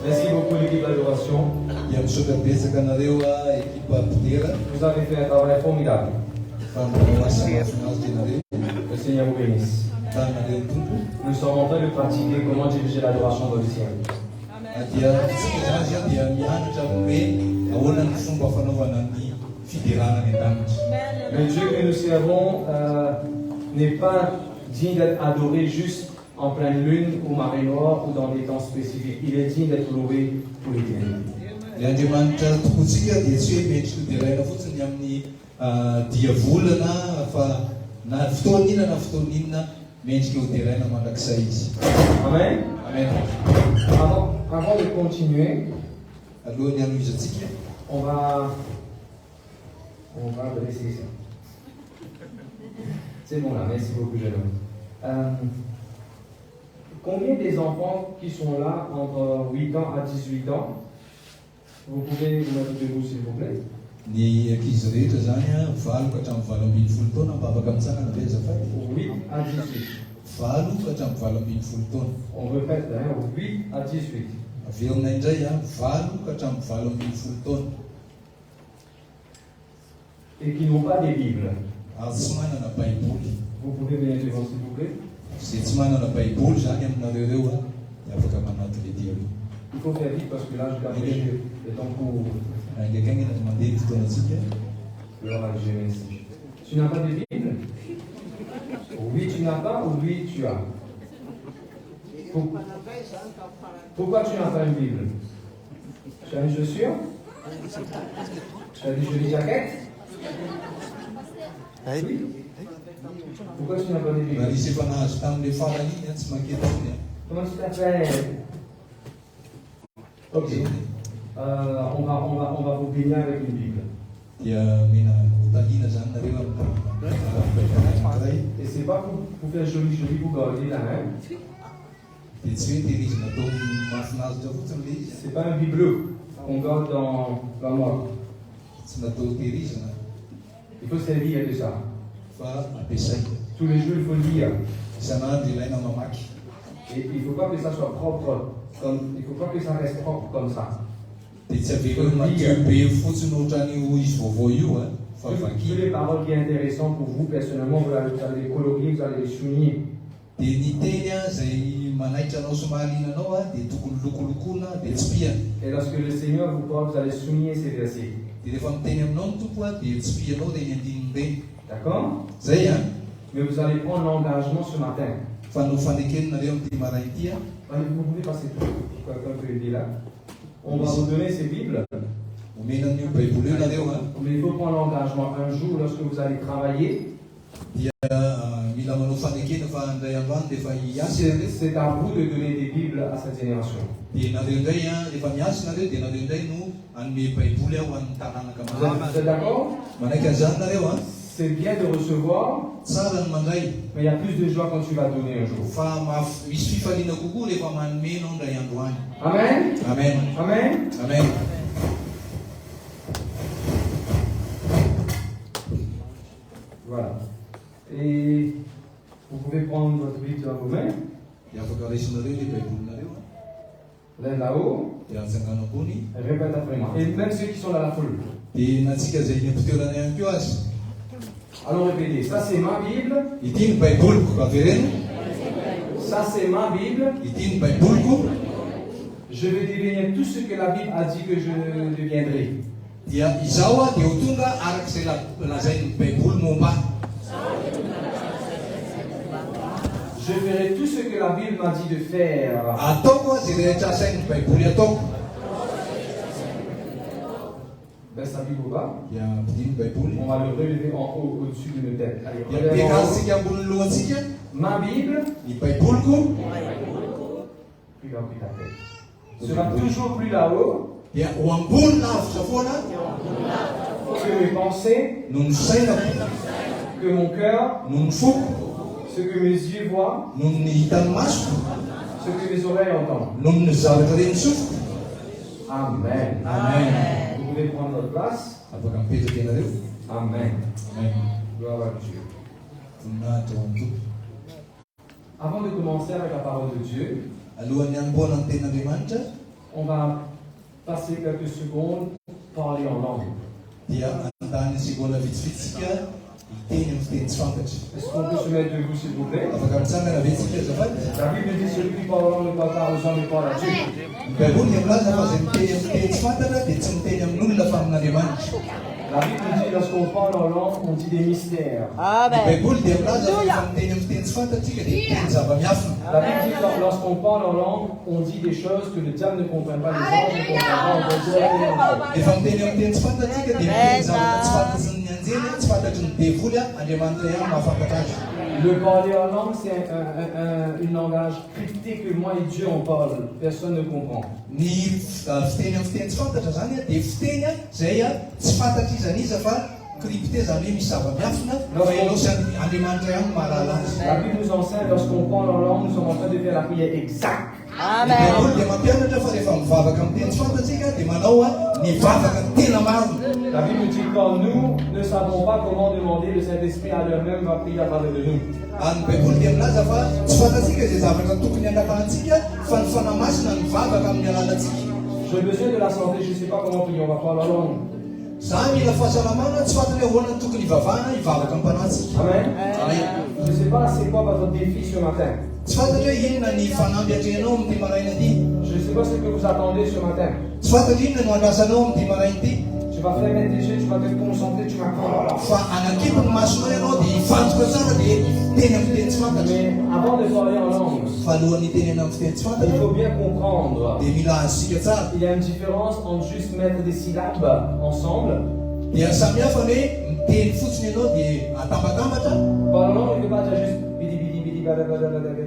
Merci beaucoup l'équipe d'adoration. Vous avez fait un travail formidable. Le Seigneur vous bénisse. Nous sommes en train de pratiquer comment diriger l'adoration dans le ciel. Le Dieu que nous servons n'est pas digne d'être adoré juste en pleine lune ou marée noire ou dans des temps spécifiques. Il est digne d'être loué pour l'éternité. Amen. Amen. Avant de continuer, on va dresser ça. C'est bon là, merci beaucoup jeune homme. Combien des enfants qui sont là entre 8 ans à 18 ans, vous pouvez vous mettre debout s'il vous plaît? 8 à 18. On répète, 8 à 18. Et qui n'ont pas des Bibles. Vous pouvez venir devant s'il vous plaît? Il faut faire vite parce que là je dois prêcher le temps pour. Tu n'as pas de Bible? Oui, tu n'as pas ou oui, tu as? Pourquoi tu n'as pas une Bible? Tu as une chaussure? Tu as des jolies jaquettes? Oui. Pourquoi tu n'as pas de Bible? Comment tu t'appelles? Ok. On va vous bénir avec une Bible. Et c'est pas pour faire joli pour garder la main. C'est pas un bibelot qu'on garde dans la moelle. Il faut servir de ça. Tous les jours, il faut lire. Et il ne faut pas que ça soit propre. Il ne faut pas que ça reste propre comme ça. Toutes les paroles qui sont intéressantes pour vous personnellement, vous allez les colorier, vous allez les souligner. Et lorsque le Seigneur vous parle, vous allez souligner ces versets. D'accord? Mais vous allez prendre l'engagement ce matin. Vous pouvez passer quelqu'un peut aider là. On va vous donner ces Bibles. Mais il faut prendre l'engagement un jour lorsque vous allez travailler. C'est à vous de donner des Bibles à cette génération. Vous êtes d'accord? C'est bien de recevoir, mais il y a plus de joie quand tu vas donner un jour. Amen. Amen. Amen. Amen. Voilà. Et vous pouvez prendre votre Bible dans vos mains. L'un là-haut. Répète après moi. Et même ceux qui sont dans la foule. Alors répétez, ça c'est ma Bible. Ça c'est ma Bible. Je vais devenir tout ce que la Bible a dit que je deviendrai. Je ferai tout ce que la Bible m'a dit de faire. Ben, sa Bible va. On va le relever en haut au-dessus de nos têtes. Allez, ma Bible. Plus là que ta tête. Sera toujours plus là-haut. Que mes pensées. Que mon cœur. Ce que mes yeux voient. Ce que mes oreilles entendent. Amen. Amen. Vous pouvez prendre votre place. Amen. Gloire à Dieu. Avant de commencer avec la parole de Dieu, on va passer quelques secondes, parler en langue. Est-ce qu'on peut se mettre debout, s'il vous plaît? La Bible dit celui qui parle en langue ne parle pas aux hommes, mais parle à Dieu. La Bible dit lorsqu'on parle en langue, on dit des mystères. Amen. La Bible dit lorsqu'on parle en langue, on dit des choses que le diable ne comprend pas, les anges ne comprennent pas. Le parler en langue, c'est un langage crypté que moi et Dieu on parle. Personne ne comprend. La Bible nous enseigne, lorsqu'on parle en langue, nous sommes en train de faire la prière exacte. Amen. La Bible dit quand nous ne savons pas comment demander, le Saint-Esprit à lui-même va prier à travers de nous. J'ai besoin de la santé, je ne sais pas comment prier, on va parler en langue. Amen. Je ne sais pas c'est quoi votre défi ce matin. Je ne sais pas ce que vous attendez ce matin. Tu vas fermer tes yeux, tu vas te concentrer, tu vas prendre la foi. Mais avant de parler en langue, il faut bien comprendre. Il y a une différence entre juste mettre des syllabes ensemble. Parler en langue, il ne faut pas dire juste bidi bidi bidi bada bada bada bada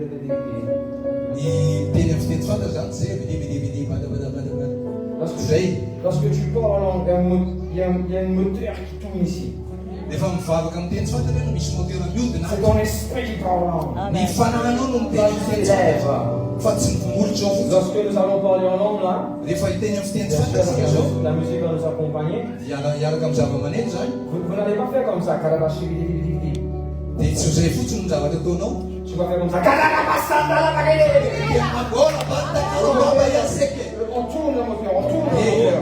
Lorsque tu parles en langue, il y a un moteur qui tourne ici. C'est ton esprit qui parle en langue. Tes lèvres. Lorsque nous allons parler en langue là, la musique va nous accompagner. Vous n'allez pas faire comme ça. Tu vas faire comme ça. On tourne le moteur, on tourne le moteur.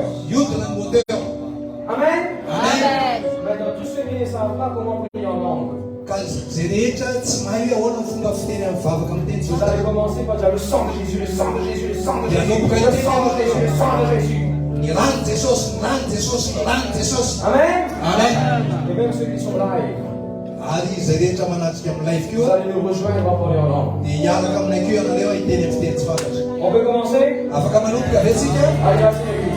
Amen. Amen. Maintenant, tous ceux qui ne savent pas comment prier en langue, vous allez commencer par dire le sang de Jésus, le sang de Jésus, le sang de Jésus, le sang de Jésus, le sang de Jésus. Amen. Amen. Et même ceux qui sont live, vous allez nous rejoindre pour parler en langue. On peut commencer? Allez, merci l'église.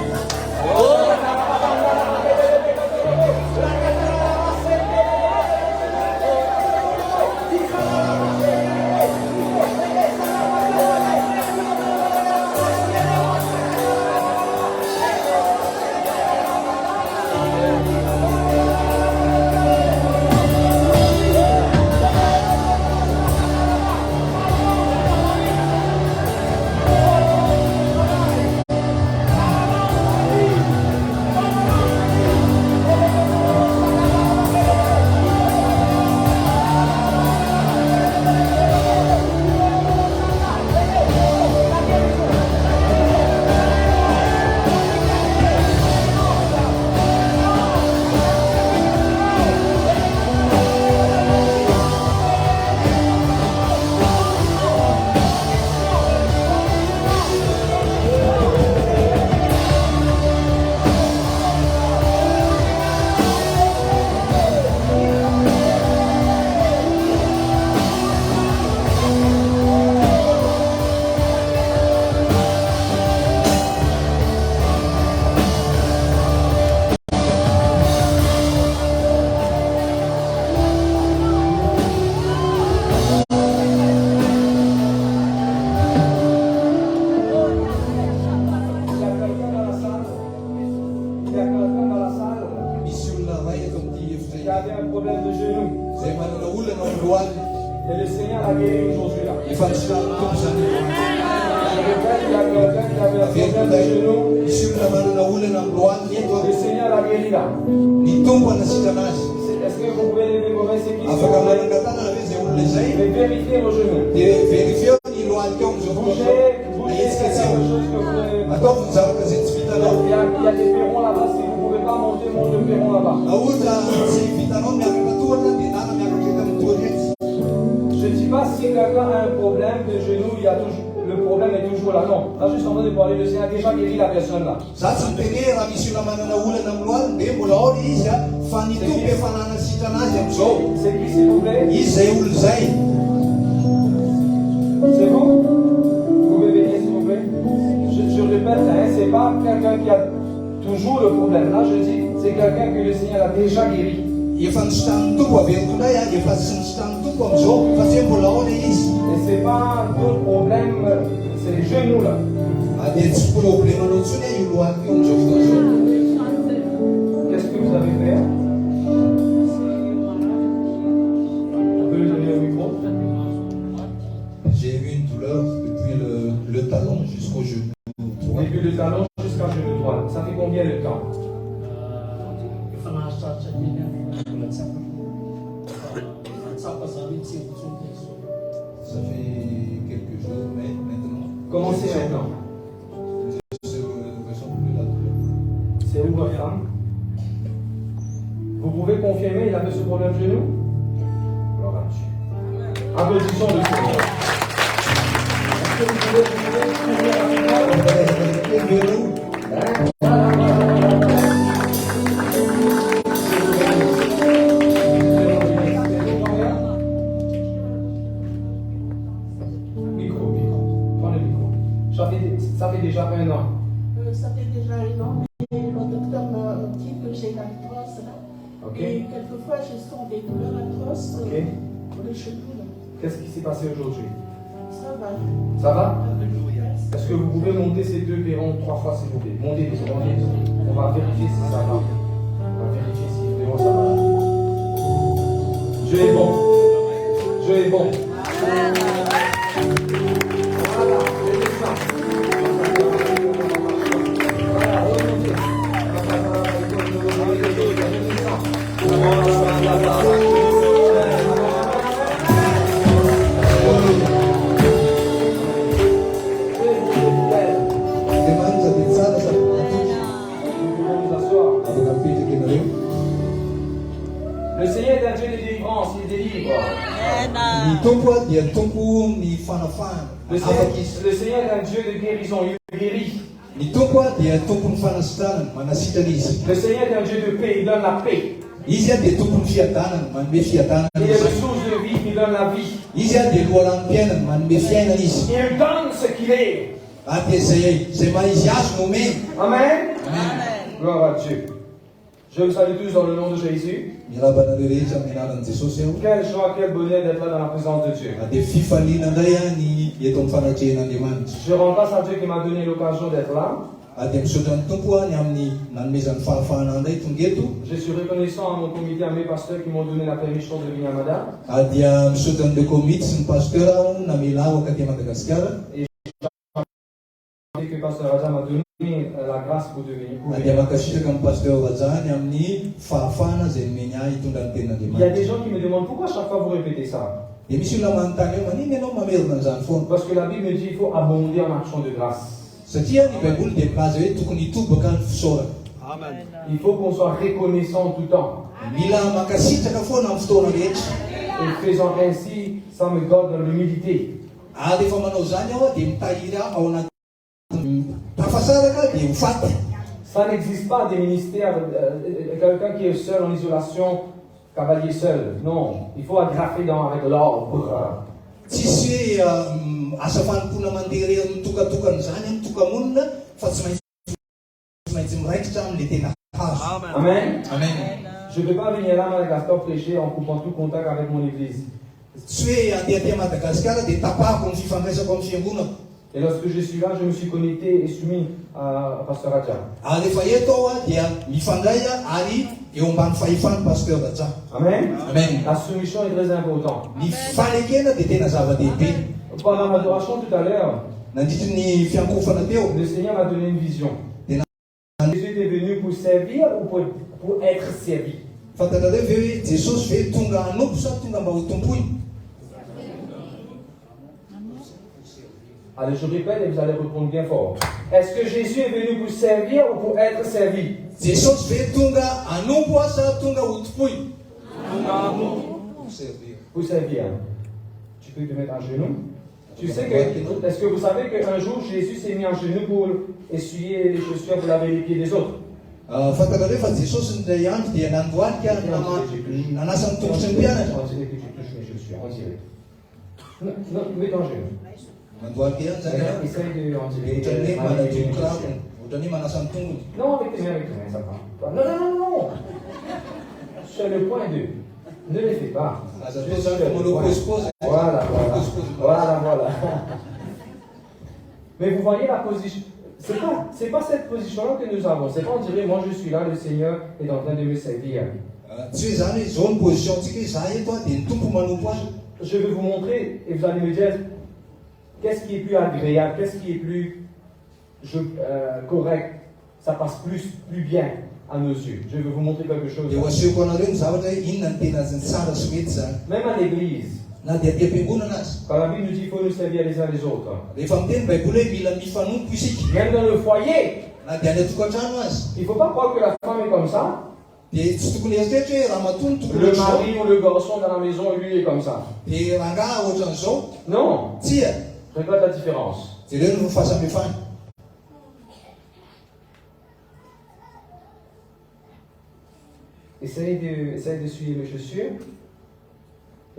Et le Seigneur a guéri aujourd'hui là. Le Seigneur a guéri là. Est-ce que vous pouvez lever vos mains, c'est qui vérifiez vos genoux. Bougez, bougez, c'est quelque chose que vous pouvez Il y a des perrons là-bas, si vous ne pouvez pas monter, montez le perron là-bas. Je ne dis pas si quelqu'un a un problème de genou, il y a toujours, le problème est toujours là. Non, là je suis en train de parler, le Seigneur a déjà guéri la personne là. C'est qui s'il vous plaît? C'est vous? Vous pouvez venir s'il vous plaît? Je répète, hein, c'est pas quelqu'un qui a toujours le problème. Là je dis, c'est quelqu'un que le Seigneur a déjà guéri. Et c'est pas d'autres problèmes, c'est les genoux là. Qu'est-ce que vous avez fait? On peut lui donner le micro? J'ai eu une douleur depuis le talon jusqu'au genou. Depuis le talon jusqu'à genou droit. Ça fait combien de temps? Ça fait quelques jours, mais maintenant. Comment c'est maintenant? C'est où votre femme? Vous pouvez confirmer, il avait ce problème de genou? Gloire à Dieu. Applaudissons le Seigneur. Est-ce que vous pouvez rapidement? Ça fait déjà un an. Ça fait déjà un an, mais le docteur m'a dit que j'ai l'arthrose là. Ok. Et quelquefois, je sens des douleurs atroces pour les cheveux. Qu'est-ce qui s'est passé aujourd'hui? Ça va. Ça va? Est-ce que vous pouvez monter ces deux perrons 3 fois s'il vous plaît? Montez, montez. On va vérifier si ça va. On va vérifier si les perrons ça va. Dieu est bon. Dieu est bon. Voilà, je descends. Le Seigneur est un Dieu de délivrance, il délivre. Le Seigneur est un Dieu de guérison, il guérit. Le Seigneur est un Dieu de paix, il donne la paix. Il est le source de vie, il donne la vie. Il donne ce qu'il est. Amen. Gloire à Dieu. Je vous salue tous dans le nom de Jésus. Quelle joie, quel bonheur d'être là dans la présence de Dieu. Je rends grâce à Dieu qui m'a donné l'occasion d'être là. Je suis reconnaissant à mon comité, à mes pasteurs qui m'ont donné la permission de venir à Mada. Et que Pasteur Raja m'a donné la grâce pour devenir. Il y a des gens qui me demandent pourquoi chaque fois vous répétez ça. Parce que la Bible me dit qu'il faut abonder en action de grâce. Il faut qu'on soit reconnaissant tout le temps. Et faisant ainsi, ça me garde dans l'humilité. Ça n'existe pas des ministères, quelqu'un qui est seul en isolation, cavalier seul. Non, il faut agrafer avec l'ordre. Amen. Amen. Je ne peux pas venir là à Madagascar prêcher en coupant tout contact avec mon église. Et lorsque je suis là, je me suis connecté et soumis à Pasteur Raja. Amen. Amen. La soumission est très importante. Pendant l'adoration tout à l'heure, le Seigneur m'a donné une vision. Jésus est venu pour servir ou pour être servi? Allez, je répète et vous allez répondre bien fort. Est-ce que Jésus est venu pour servir ou pour être servi? Jesus veio tonga anompo asa tonga utupui. Pour servir. Pour servir. Tu peux te mettre à genoux. Tu sais que, est-ce que vous savez qu'un jour Jésus s'est mis à genoux pour essuyer les chaussures, pour laver les pieds des autres? Fatakareo fa Jesosy ndray andro dia nandohalika nanasa ny tongotra ny mpianatra. On dirait que tu touches mes chaussures, on dirait. Non, non, mets ton genou. Nandohalika ihany zany a. Essaye de, on Ohatrany dirait, hoe manadio kiraro, ohatrany hoe manasa ny tongony. Non, avec tes mains, ça va. Non, non, non, non. Sur le point 2. Ne les fais pas. Juste sur le point. Voilà, voilà. Voilà, voilà. Mais vous voyez la position. C'est pas cette position-là que nous avons. C'est pas on dirait, moi je suis là, le Seigneur est en train de me servir. Tsy hoe zany hoe zao ny position-tsika hoe za eto a dia ny tompo manompo azy. Je vais vous montrer et vous allez me dire qu'est-ce qui est plus agréable, qu'est-ce qui est plus correct. Ça passe plus bien à nos yeux. Je vais vous montrer quelque chose. Dia ho asehoko anareo ny zavatra hoe inona ny tena tsara sy mety zany. Même à l'église, Na dia aty am-piangonana azy. quand la Bible nous dit qu'il faut nous servir les uns les autres. Rehefa miteny baiboly hoe mila mifanompo isika. Même dans le foyer, Na dia any atokantrano azy. il ne faut pas croire que la femme est comme ça. Dia tsy tokony eritreritry hoe raha matono tokony Le ohatr'izao. mari ou le garçon dans la maison, lui, est comme ça. Dia rangahy ohatran'izao. Non, Tsia. regarde la différence. Dia ireo no fahasamihafana. Essaye de essuyer mes chaussures.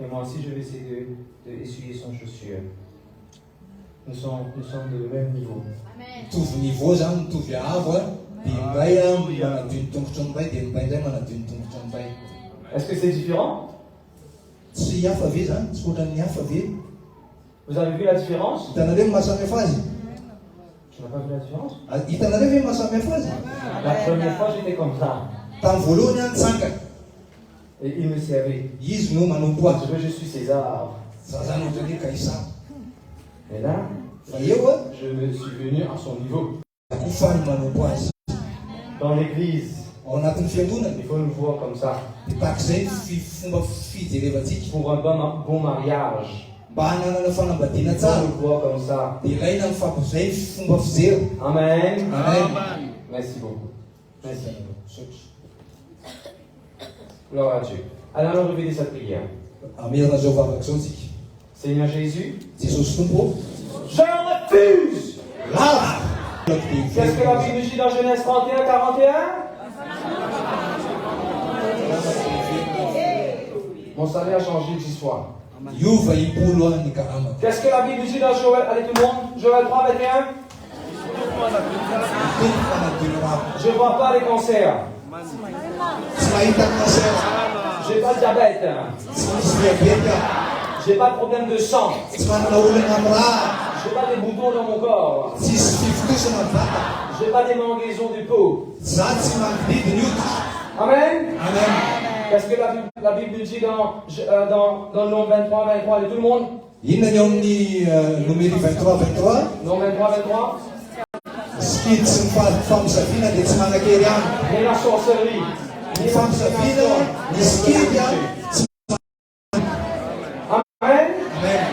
Et moi aussi, je vais essayer de essuyer son chaussure. Nous sommes de même niveau. Mitovy niveau zany, mitovy avo a. Dia ny iray a manadio ny tongotra ny iray, dia ny iray indray manadio ny tongotra ny iray. Est-ce que c'est différent? Tsy hafa ve zany? Tsy ohatran'ny hafa ve? Vous avez vu la différence? Hitanareo ny mahasamihafa azy? Tu n'as pas vu la différence? Hitanareo ve mahasamihafa azy? La première fois, j'étais comme ça. Tamin'ny voalohany any tsangana. Et il me servait. Izy no manompo azy. Je suis César. Za zany ohatrany hoe Kaisara. Et là, Fa eo a, je me suis venu à son niveau. kofany manompo azy. Dans l'église, Ao anatin'ny fiangonana. il faut nous voir comme ça. Dia tahak'izay fomba fijerevantsika. Pour un bon mariage, Mba hananana fanambadiana il faut tsara. nous voir comme ça. Dia ilaina ny fampizay fomba fijery. Amen. Amen. Merci beaucoup. Merci. Gloire à Dieu. Allons répéter cette prière. Amerina zao vavaka zao tsika. Seigneur Jésus, Jesosy tompo. je refuse. Lava! Qu'est-ce que la Bible nous dit dans Genèse 31, 41? Mon salaire a changé 10 fois. Iova impolo any karama. Qu'est-ce que la Bible nous dit dans Joël? Allez tout le monde, Joël 3, 21. Tompo fanadino rano. Je ne vois pas les cancers. Tsy mahita cancer. Je n'ai pas de diabète. Tsy misy diabeta. Je n'ai pas de problème de sang. Tsy manana olana amin'ny raha. Je n'ai pas des boutons dans mon corps. Tsisy fifitosana ny vata. Je n'ai pas des mangaisons de peau. Za tsy manodidy ny hoditra. Amen. Amen. Qu'est-ce que la Bible nous dit dans le nombre 23, 23 de tout le monde? Inona ny ao amin'ny numéro 23. Nombre 23, 23. Skidy sy ny famisaviana dia tsy manan-kery any. Ni la sorcellerie. Ny famisaviana, ny skidy a. Amen. Amen.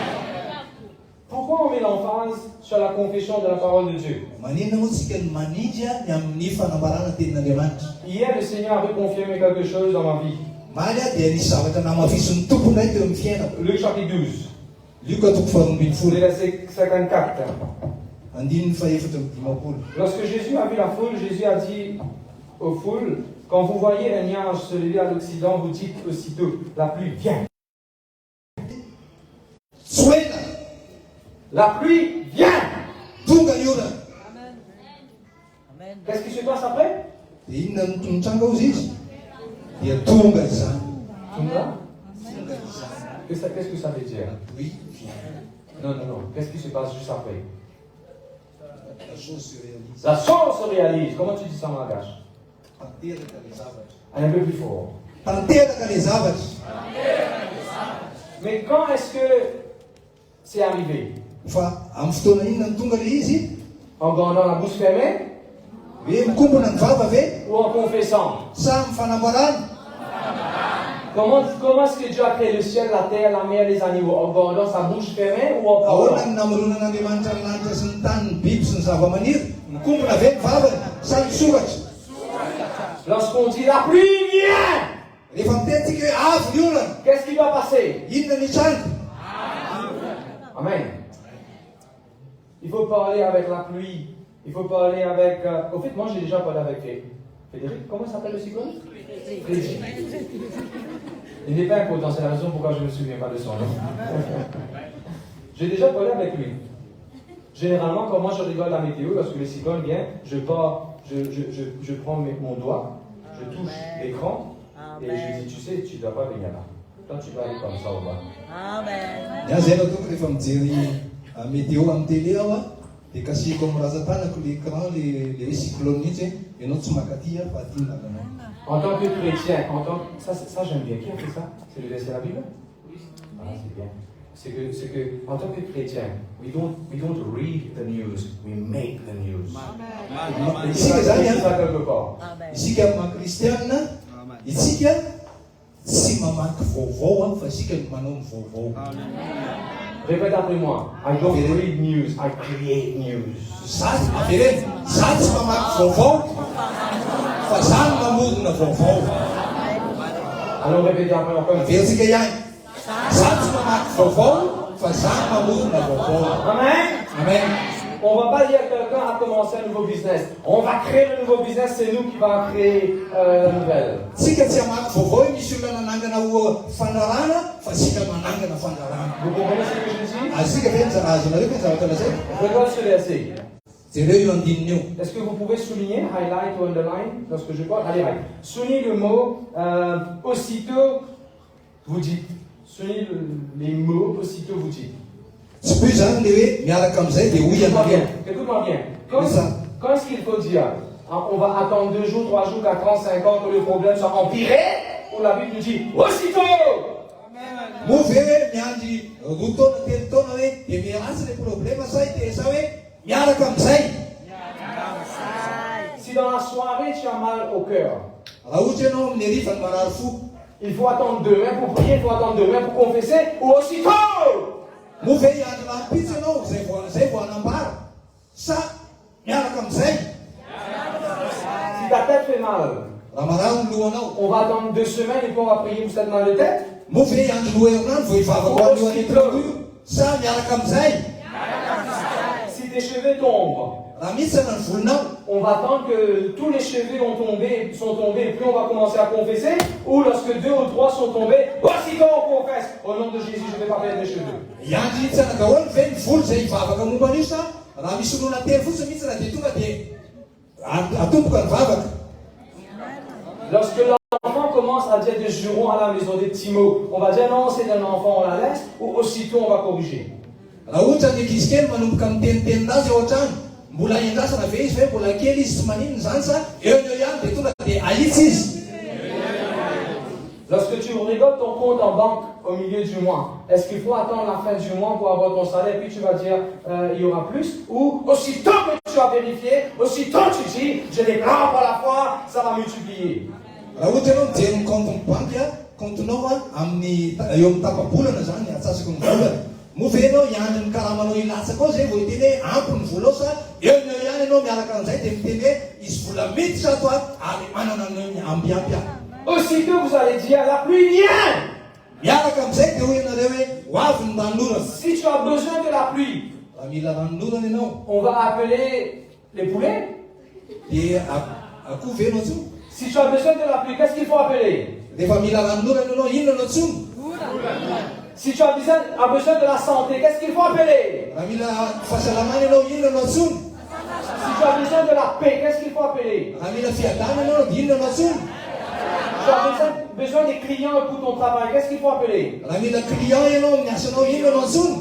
Pourquoi on met l'emphase sur la confession de la parole de Dieu? Maninona moa tsika ny manindry a ny amin'ny fanambarana tenin'Andriamanitra. Hier, le Seigneur avait confirmé quelque chose dans ma vie. Maly a dia nisy zavatra namafison'ny tompo indray teo amin'ny fiainako. Luc chapitre 12, Luka toko faharoambin'ny c'est folo. verset 54. Andininy faefatra amin'ny dimapolo. Lorsque Jésus a vu la foule, Jésus a dit aux foules, quand vous voyez un nuage se lever à l'Occident, vous dites aussitôt, la pluie vient. Tsoena! La pluie vient. Tonga ny orana! Qu'est-ce qui se passe après? Dia inona ny tranga ao izy? Dia tonga izany. Tonga. Qu'est-ce que ça veut dire? Oui. Non. Qu'est-ce qui se passe juste après? La chose se réalise. La chose se réalise. Comment tu dis ça en langage? Tanteraka ny zavatra. Un peu plus fort. Tanteraka ny zavatra. Mais quand est-ce que c'est arrivé? Fa amin'ny fotoana inona ny tonga le izy? En gardant la bouche fermée Hoe mikombona ny vava ve? ou en confessant? Sa amin'ny fanambarana? Comment est-ce que Dieu a créé le ciel, la terre, la mer, les animaux? En gardant sa bouche fermée ou en Ahoana parlant? ny namoronan'Andriamanitra ny lanitra sy ny tany, ny biby sy ny zava-maniry, mikombona ve ny vavany, sa ny soratra. Lorsqu'on dit la pluie vient, Rehefa mitentsika hoe avy ny olana, qu'est-ce qui va passer? inona ny tranga? Amen. Il faut parler avec la pluie. Il faut parler avec... Au fait, moi j'ai déjà parlé avec Frédéric. Comment s'appelle le cyclone? Frédéric. Il n'est pas important, c'est la raison pourquoi je ne me souviens pas de son nom. J'ai déjà parlé avec lui. Généralement, quand moi je rigole la météo, lorsque le cyclone vient, je prends mon doigt, je touche l'écran et je dis, tu sais, tu ne dois pas venir là. Toi, tu vas aller comme ça au bas. Amen. Ia zay aloha rehefa mijery météo amin'ny télé aho a, dia kasihako amin'ny razantanako le écran, le hoe cyclone mihitsy, ianao tsy makaty fa aty ny lalanao. En tant que chrétien, ça j'aime bien. Qui a fait ça? C'est le verset de la Bible? Ah, c'est bien. C'est que, en tant que chrétien, we don't read the news, we make the news. Isika zany ça a, quelque part. isika amin'ny kristianina, isika tsy mamaky vaovao fa isika no manao ny vaovao. Répète après moi. I don't read news, I create news. Zaho avereny, zaho tsy mamaky vaovao fa zaho no mamorona vaovao. Allons répéter après encore. Aversika ihany, zaho tsy mamaky vaovao fa zaho no mamorona vaovao. Amen. Amen. On ne va pas dire que quelqu'un a commencé un nouveau business. On va créer le nouveau business, c'est nous qui va créer la nouvelle. Tsika tsy hamaky vaovao misy olona nanangana fanarana fa tsika manangana fanarana. Vous comprenez ce que je dis? Asika ve mizaha azonareo ve zavatra lazaiko? Regarde ce verset. Jereo io andininy io. Est-ce que vous pouvez souligner, highlight ou underline, lorsque je parle? Allez, right. Soulignez le mot aussitôt vous dites. Soulignez les mots aussitôt vous dites. Tsy plus zany le hoe miaraka amin'izay dia hoy anareo. Écoute-moi bien. Quand est-ce qu'il faut dire? On va attendre 2 jours, 3 jours, 4 ans, 5 ans que le problème soit empiré? Ou la Bible nous dit aussitôt? Moa ve hoe miandry roa taona, telo taona hoe dia miarasy le problema sa dia sa hoe miaraka amin'izay? Si dans la soirée tu as mal au cœur, Raha ohatra ianao amin'ny hariva ny marary fo, il faut attendre demain pour prier, il faut attendre demain pour confesser, ou aussitôt? moa ve hiandry lampitsy ianao zay vao hanambara sa miaraka amin'izay? Si ta tête fait mal, Raha marary ny lohanao, on va attendre 2 semaines et puis on va prier pour cette mal de tête? moa ve hiandry loha herinandro vao hivavaka ho alohan'entiko io sa miaraka amin'izay? Si tes cheveux tombent, Raha misy sana ny volonao, on va attendre que tous les cheveux sont tombés et puis on va commencer à confesser, ou lorsque 2 ou 3 sont tombés, aussitôt on confesse, au nom de Jésus je ne vais pas perdre mes cheveux. hiandry itsy sana daholo ve ny volo zay hivavaka momba an'io sa raha misy olona telo fotsiny mihitsy raha dia tonga dia atomboka ny vavaka. Lorsque l'enfant commence à dire des jurons à la maison, des petits mots, on va dire non, c'est un enfant, on la laisse, ou aussitôt on va corriger. Raha ohatra ny ankizy kely manomboka mitenitenin'azy ao an-trano, mbola endrasana ve izy hoe mbola kely izy tsy maninona zany sa eo ihany dia tonga dia ahitsy izy. Lorsque tu récoltes ton compte en banque au milieu du mois, est-ce qu'il faut attendre la fin du mois pour avoir ton salaire, puis tu vas dire il y aura plus, ou aussitôt que tu as vérifié, aussitôt tu dis je déclare par la foi, ça va multiplier. Raha ohatra ianao mijery ny compte banky a, comptenao a amin'ny eo amin'ny tapa-bolana zany atsasako ny volana, moa ve ianao hiandry ny karamanao ilatsaka ao zay vao hiteny hoe ampy ny vola ao sa eo ihany ianao miaraka amin'izay dia miteny hoe izy vola mety sa to ary manana ny ambiampy a. Aussitôt vous allez dire la pluie vient. Miaraka amin'izay dia hoy ianareo hoe ho avy ny ranolorana. Si tu as besoin de la pluie, Raha mila ranolorana ianao on va appeler les poulets. dia akoho ve ianao tsony? Si tu as besoin de la pluie, qu'est-ce qu'il faut appeler? Rehefa mila ranolorana ianao inona ianao tsony? Si tu as besoin de la santé, qu'est-ce qu'il faut appeler? Raha mila fahasalamana ianao inona ianao tsony? Si tu as besoin de la paix, qu'est-ce qu'il faut appeler? Raha mila fiadana ianao dia inona ianao tsony? Tu as besoin des clients pour ton travail, qu'est-ce qu'il faut appeler? Raha mila client ianao amin'ny asanao inona ianao tsony?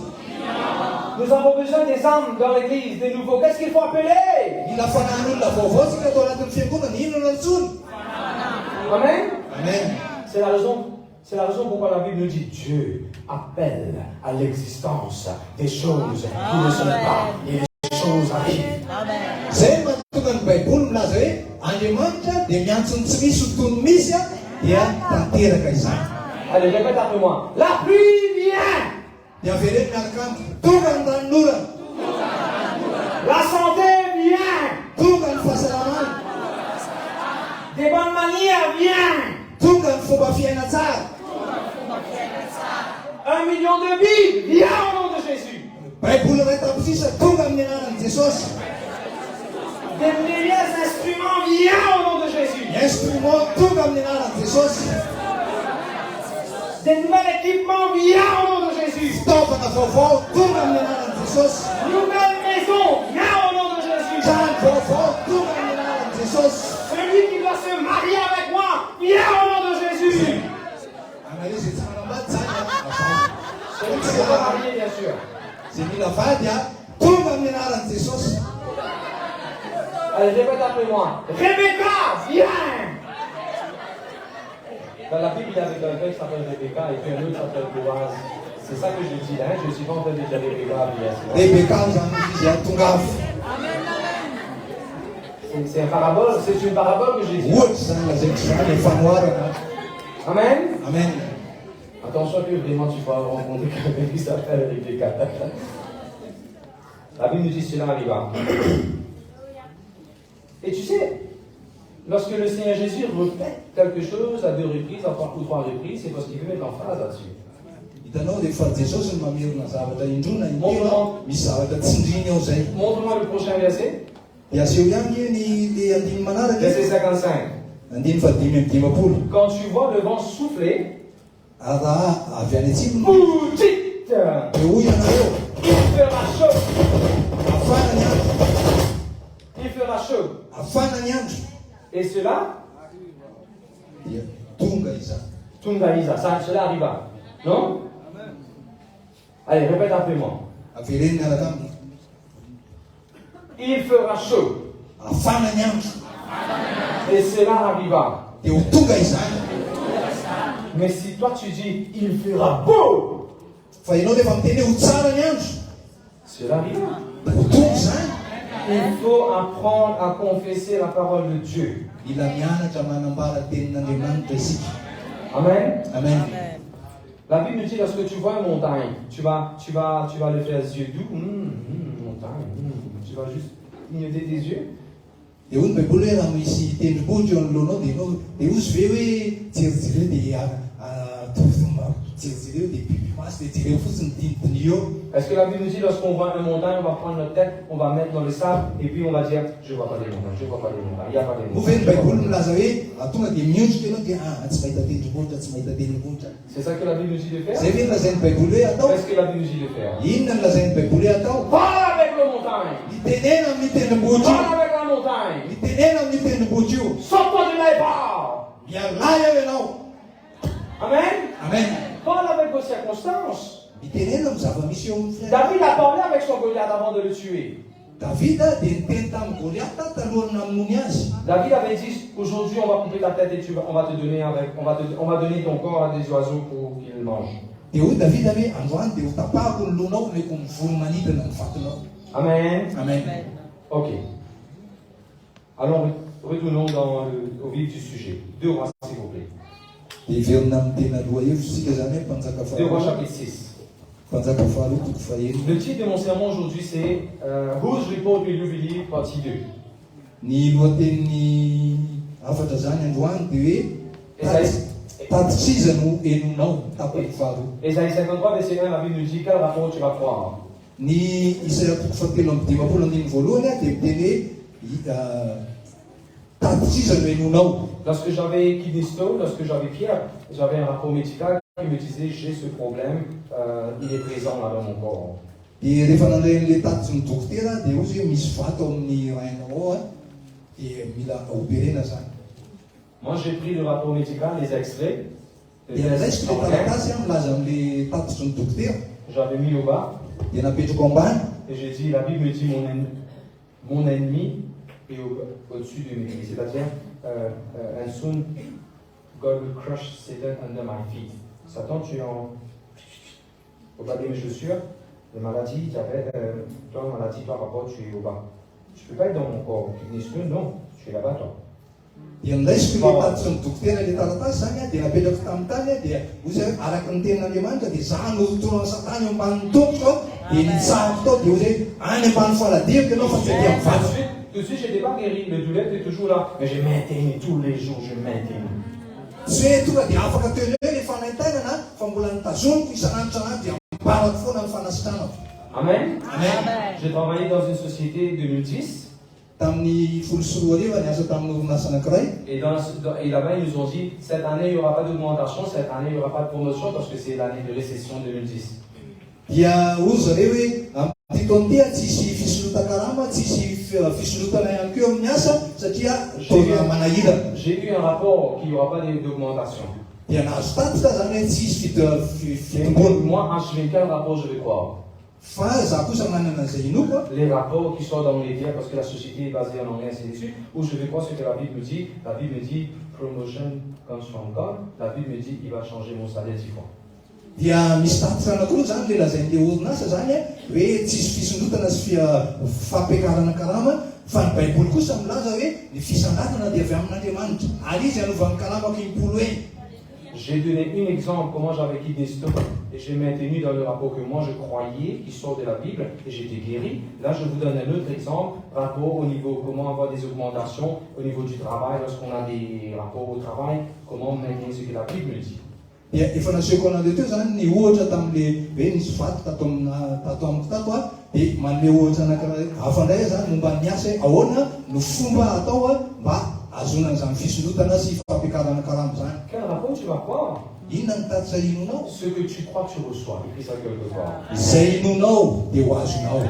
Nous avons besoin des âmes dans l'église, des nouveaux, qu'est-ce qu'il faut appeler? Mila fanahin'olona vaovao tsika atao anatin'ny fiangonana inona ianao tsony? Amen? Amen. C'est la raison pourquoi la Bible nous dit Dieu appelle à l'existence des choses qui ne sont pas et les choses arrivent. Zay mahatonga ny baiboly milaza hoe Andriamanitra dia miantso ny tsy misy ho toy ny misy a dia tanteraka izany. Allez, répète après moi. La pluie vient. La santé vient. Des bonnes manières viennent. 1 million de vies, viens au nom de Jésus. Des milliers d'instruments, viens au nom de Jésus. Des nouveaux équipements, viens au nom de Jésus. Nouvelle maison, viens au nom de Jésus. Celui qui doit se marier avec moi, viens au nom de Jésus. Celui qui doit se marier, bien sûr. Allez, répète après moi. Rebecca, viens. Dans la Bible, il y avait quelqu'un qui s'appelle Rebecca et puis un autre qui s'appelle Boaz. C'est ça que je dis, hein? Je ne suis pas en train de dire Rebecca, bien sûr. C'est une parabole que j'ai dit. Amen. Amen. Attention que vraiment tu vas rencontrer quelqu'un qui s'appelle Rebecca. La Bible nous dit cela arriva. Et tu sais, lorsque le Seigneur Jésus répète quelque chose à 2 reprises, à 3 ou 3 reprises, c'est parce qu'il veut mettre en phase là-dessus. Montre-moi le prochain verset. Verset 55. Quand tu vois le vent souffler, il fera chaud. Il fera chaud. Et cela, Tungaïsa, cela arriva. Non? Allez, répète après moi. Il fera chaud. Et cela arriva. Mais si toi tu dis, il fera beau, cela arriva. Il faut apprendre à confesser la parole de Dieu. Amen. Amen. La Bible nous dit, lorsque tu vois une montagne, tu vas le faire les yeux doux. Montagne. Tu vas juste clignoter tes yeux. Est-ce que la Bible nous dit, lorsqu'on voit une montagne, on va prendre notre tête, on va mettre dans le sable, et puis on va dire, je ne vois pas les montagnes, je ne vois pas les montagnes, il n'y a pas les montagnes. C'est ça que la Bible nous dit de faire? Est-ce que la Bible nous dit de faire? Parle avec la montagne. Parle avec la montagne. Sors-toi de là et parle. Amen. Amen. Parle avec vos circonstances. David a parlé avec son Goliath avant de le tuer. David avait dit, aujourd'hui on va couper ta tête et on va donner ton corps à des oiseaux pour qu'ils mangent. Amen. Amen. Ok. Alors retournons au vif du sujet. 2 Rois, s'il vous plaît. 2 Rois chapitre 6. Le titre de mon sermon aujourd'hui c'est Whose Report Will You Believe, partie 2. Ésaïe 53, verset 1, la Bible nous dit quel rapport tu vas croire. Lorsque j'avais Kidnisto, lorsque j'avais Pierre, j'avais un rapport médical qui me disait j'ai ce problème, il est présent là dans mon corps. Moi j'ai pris le rapport médical, les extraits, j'avais mis au bas et j'ai dit, la Bible me dit mon ennemi est au-dessus de mes pieds, c'est-à-dire and soon God will crush Satan under my feet. Satan, tu es au bas de mes chaussures, les maladies, toi, maladie, toi, rapport, tu es au bas. Je ne peux pas être dans mon corps. Non, tu es là-bas, toi. Dia indaisiko le tatitra ny dokotera le taratasy zany dia napetrako tamin'ny tany dia ozy araka ny tenin'Andriamanitra dia za nototroana satana eo ambanin'ny tompoko dia nitsahako tao dia ozy any ambany faladivoko ianao fa tsy dia mivavaka. Tout de suite, je n'étais pas guéri. Le douleur était toujours là. Mais je maintenais tous les jours, je maintenais. Tsy hoe tonga dia afaka teo eo le fanaintainana fa mbola nitazomiko isan'andro dia mibarako foana ny fanasitranako. Amen. Amen. J'ai travaillé dans une société 2010. Tamin'ny folo sy roa ariva niasa tamin'ny orinasa anankiray. Et là-bas, ils nous ont dit, cette année, il n'y aura pas d'augmentation, cette année, il n'y aura pas de promotion parce que c'est l'année de récession 2010. Dia ozy zareo hoe amin'ity taona ity tsisy fisolotan-karama, tsisy fisolotana ihany koa amin'ny asa satria taona manahirana. J'ai eu un rapport qu'il n'y aura pas d'augmentation. Dia nahazo tatitra zany hoe tsisy fitombona. Moi, en suivant quel rapport je vais croire? Fa za kosa manana an'izay inoko. Les rapports qui sortent dans les médias parce que la société est basée en anglais, ainsi de suite, où je vais croire ce que la Bible me dit. La Bible me dit, promotion comes from God. La Bible me dit, il va changer mon salaire 10 fois. Dia misy tatitra anankiroa zany le lazain'le orinasa zany hoe tsisy fisondrotana sy fampiakarana karama fa ny baiboly kosa milaza hoe ny fisangatana dia avy amin'Andriamanitra ary izy anovan'ny karamako impolo eny. J'ai donné un exemple comment j'avais quitté stop et j'ai maintenu dans le rapport que moi je croyais qui sort de la Bible et j'étais guéri. Là je vous donne un autre exemple, rapport au niveau comment avoir des augmentations au niveau du travail lorsqu'on a des rapports au travail, comment maintenir ce que la Bible me dit. Dia efa naseko an'andreo teo zany ny ohatra tamin'le hoe nisy vaty tato amiko tato dia manome ohatra anankiray hafa indray zany momba ny asa ahoana no fomba atao mba azonana zany fisondrotana sy fampiakarana karama zany. Quel rapport tu vas croire? Inona ny tatitra inonao? Ce que tu crois tu reçois, écris ça quelque part. Izay inonao dia ho azonao.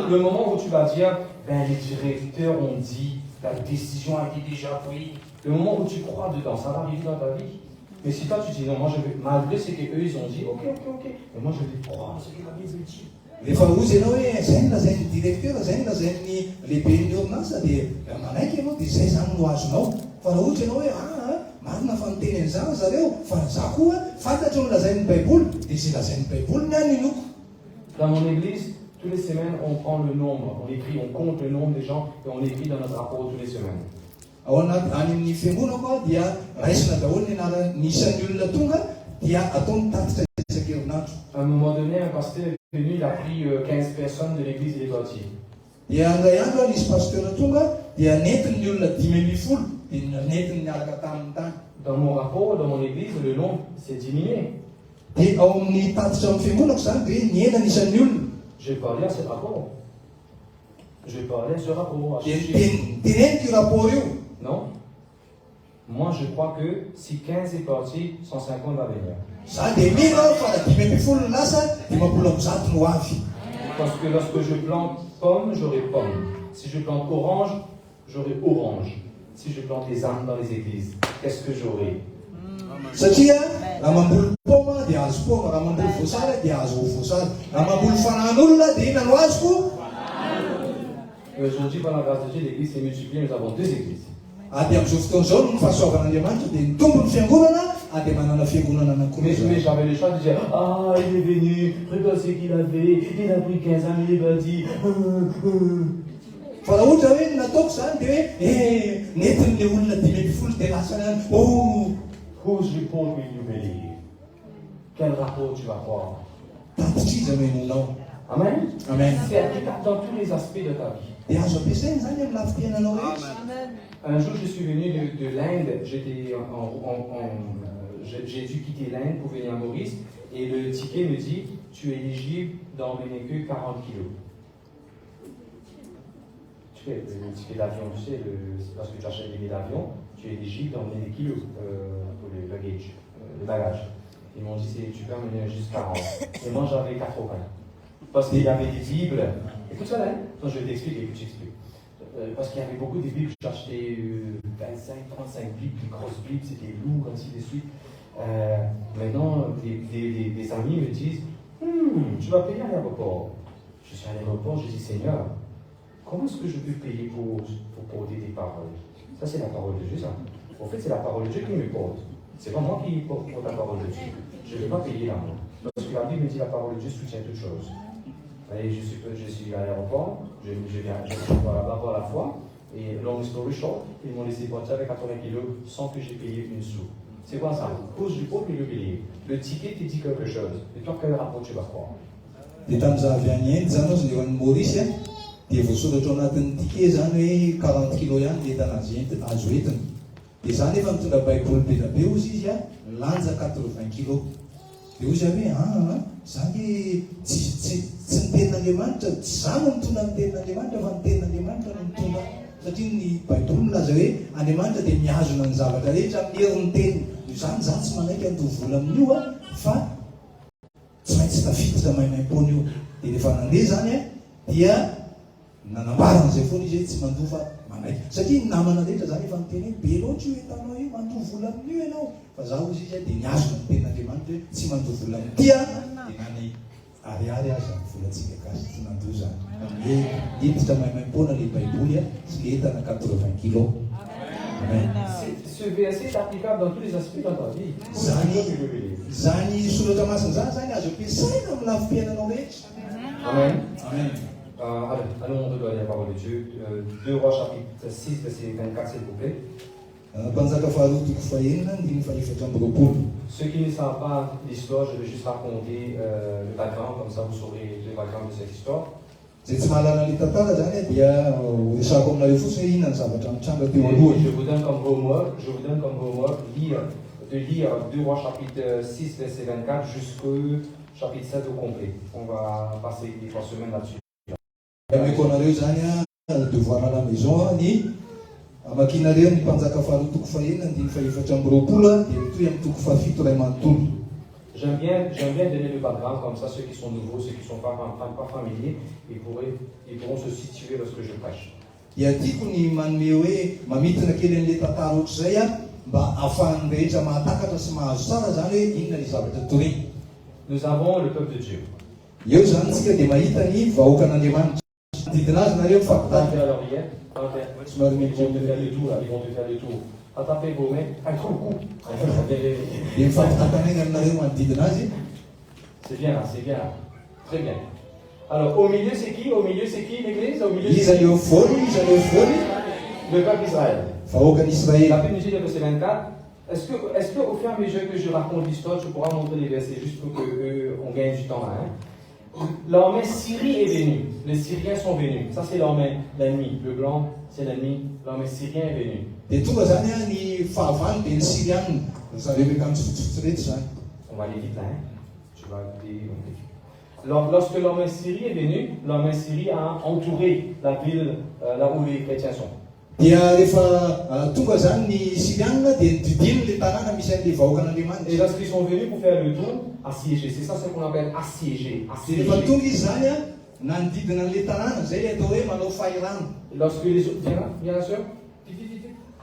Le moment où tu vas dire, ben les directeurs ont dit, la décision a été déjà prise. Le moment où tu crois dedans, ça va arriver dans ta vie. Mais si toi tu dis non, moi je vais, malgré ce qu'eux ils ont dit, ok, mais moi je vais croire à ce que la Bible dit. Rehefa ozy ianao hoe zay no lazain'ny directeur, zay no lazain'ny lehiben'ny orinasa dia manaiky ianao dia zay zany no azonao. Fa raha ohatra ianao hoe marina fa miteny an'izany zareo fa za koa fantatro no lazain'ny baiboly dia zay lazain'ny baiboly ny any inoko. Dans mon église, toutes les semaines on prend le nombre, on écrit, on compte le nombre des gens et on écrit dans notre rapport toutes les semaines. Ao anaty any amin'ny fiangonako dia raisina daholo ny isan'ny olona tonga dia ataony tatitra isan-kerinandro. À un moment donné, un pasteur est venu, il a pris 15 personnes de l'église, il est parti. Dia andray andro nisy pasteur tonga dia nentiny ny olona 10,000 dia nentiny niaraka tamin'ny tany. Dans mon rapport, dans mon église, le nombre s'est diminué. Dia ao amin'ny tatitra amin'ny fiangonako zany dia niena ny isan'ny olona. J'ai parlé à ce rapport. Je parlais à ce rapport. Dia teneniko io rapport io. Non. Moi, je crois que si 15 est parti, 150 va venir. Ça démine, Parce que lorsque je plante pomme, j'aurai pomme. Si je plante orange, j'aurai orange. Si je plante des âmes dans les églises, qu'est-ce que j'aurai? Satria raha mamboly poma dia azo poma, raha mamboly voasary dia azo voasary, raha mamboly fanan'olona dia inona no azoko? Aujourd'hui, par la grâce de Dieu, l'église s'est multipliée, nous avons 2 églises. Ady amin'izao fotoan'izao no fahasoavan'Andriamanitra dia ny tombony fiangonana ady manana fiangonana anankiroa. Mais j'avais le choix de dire, ah, il est venu, regarde ce qu'il avait, il a pris 15 ans, il est parti. Fa raha ohatra hoe nataoko zany dia hoe nentin'le olona 10,000 dia lasa any Whose report will you believe? Quel rapport tu vas croire? tatitra izy no inonao. Amen. Amen. C'est applicable dans tous les aspects de ta vie. Dia azo ampiasaina zany amin'ny lafim-piainanao rehetra. Un jour, je suis venu de l'Inde. J'ai dû quitter l'Inde pour venir à Maurice. Et le ticket me dit, tu es éligible d'emmener que 40 kilos. Tu sais, le ticket d'avion, tu sais, lorsque tu achètes des billets d'avion, tu es éligible d'emmener des kilos pour le luggage, le bagage. Ils m'ont dit, tu peux emmener juste 40. Et moi, j'avais 80. Parce qu'il y avait des Bibles. Écoute ça là, hein? Je vais t'expliquer, écoute, j'explique. Parce qu'il y avait beaucoup de Bibles, j'ai acheté 25, 35 Bibles, des grosses Bibles, c'était lourd, ainsi de suite. Maintenant, des amis me disent, tu vas payer à l'aéroport. Je suis à l'aéroport, je dis, Seigneur, comment est-ce que je peux payer pour porter des paroles? Ça, c'est la parole de Dieu, ça. En fait, c'est la parole de Dieu qui me porte. C'est pas moi qui porte la parole de Dieu. Je ne vais pas payer là, moi. Parce que la Bible me dit, la parole de Dieu soutient toutes choses. Et je suis à l'aéroport, je viens là-bas voir la foi, Et long story short, ils m'ont laissé partir avec 80 kilos sans que j'ai payé une sou. C'est quoi ça? Cause du pauvre immobilier. Le ticket te dit quelque chose. Et toi, quel rapport tu vas croire? Dia tamin'izaho avy any eny zany ozy ny Maurice dia voasoratra ao anatin'ny ticket zany hoe 40 kilo ihany ny entana azo entina. Dia zany efa mitondra baiboly be da be ozy izy lanja 80 kilo. Dia ozy hoe zany tsy ny tenin'Andriamanitra, tsy zany no mitondra ny tenin'Andriamanitra fa ny tenin'Andriamanitra no mitondra. Satria ny baiboly milaza hoe Andriamanitra dia mihazona ny zavatra rehetra amin'ny herin'ny teniny. Izany zany tsy manaiky andoha vola amin'io fa tsy maintsy tafiditra maimaim-pona io. Dia rehefa nandeha zany dia nanambarana izay foana izy hoe tsy mandoa fa manaiky. Satria ny namana rehetra zany efa miteny hoe be loatra io entanao io, mandoa vola amin'io ianao. Fa zaho izy dia niazona ny tenin'Andriamanitra hoe tsy mandoa vola amin'ity dia nany ariary azy ny volantsika gasy tsy mandoa zany. Hoe hiditra maimaim-pona ilay baiboly sy le entana 80 kilo. Amen. Ce verset est applicable dans tous les aspects de ta vie. Zany soratra masina zany zany azo ampiasaina amin'ny lafim-piainanao rehetra. Amen. Amen. Allons, on regarde la parole de Dieu. 2 Rois chapitre 6, verset 24, s'il vous plaît. Mpanjaka faharoa toko fahaenina andiny faefatra amby roapolo. Ceux qui ne savent pas l'histoire, je vais juste raconter le background, comme ça vous saurez le background de cette histoire. Zay tsy mahalala ny tantara zany dia resako aminareo fotsiny hoe inona ny zavatra mitranga teo aloha. Je vous donne comme homework de lire 2 Rois chapitre 6, verset 24 jusqu'au chapitre 7 au complet. On va passer les 3 semaines là-dessus. Ameko anareo zany devoir à la maison ny amakinareo ny mpanjaka faharoa toko fahaenina andiny faefatra amby roapolo dia mitohy amin'ny toko fahafito ray manontolo. J'aime bien donner le background, comme ça ceux qui sont nouveaux, ceux qui ne sont pas familiers, ils pourront se situer lorsque je prêche. Dia tiako ny manome hoe mamitina kely an'ilay tantara ohatr'izay mba ahafahan'ny rehetra mahatakatra sy mahazo tsara zany hoe inona ny zavatra torina. Nous avons le peuple de Dieu. Eo zany tsika dia mahita ny vahoakan'Andriamanitra. Didina azy nareo mifampitany. Ils vont te faire le tour, là. Ils vont te faire le tour. Attapez vos mains. Dia mifampitantana eny aminareo manodidina azy. C'est bien là, c'est bien là. Très bien. Alors, au milieu, c'est qui? Au milieu, c'est qui l'église? Au milieu, Izy aleo fory, izy aleo fory. le peuple d'Israël. Vahoakan'Israël. La Bible nous dit le verset 24. Est-ce que au fur et à mesure que je raconte l'histoire, tu pourras montrer les versets juste pour qu'on gagne du temps là, hein? L'armée syrie est venue. Les Syriens sont venus. Ça, c'est l'armée, l'ennemi. Le blanc, c'est l'ennemi. L'armée syrienne est venue. Dia tonga zany ny fahavalo dia ny Siriana zareo reka mitsotsotsotsy rehetra zany. On va aller vite là, hein? Tu vas écouter. Lorsque l'armée syrie est venue, l'armée syrie a entouré la ville là où les chrétiens sont. Dia rehefa tonga zany ny Siriana dia nididino le tanàna misy an'ilay vahoakan'Andriamanitra. Et lorsqu'ils sont venus pour faire le tour, assiégés. C'est ça ce qu'on appelle assiégés. Dia rehefa tonga izy zany nanodidina an'ilay tanàna zay atao hoe manao fahirana. Lorsque les autres, viens là, sœur.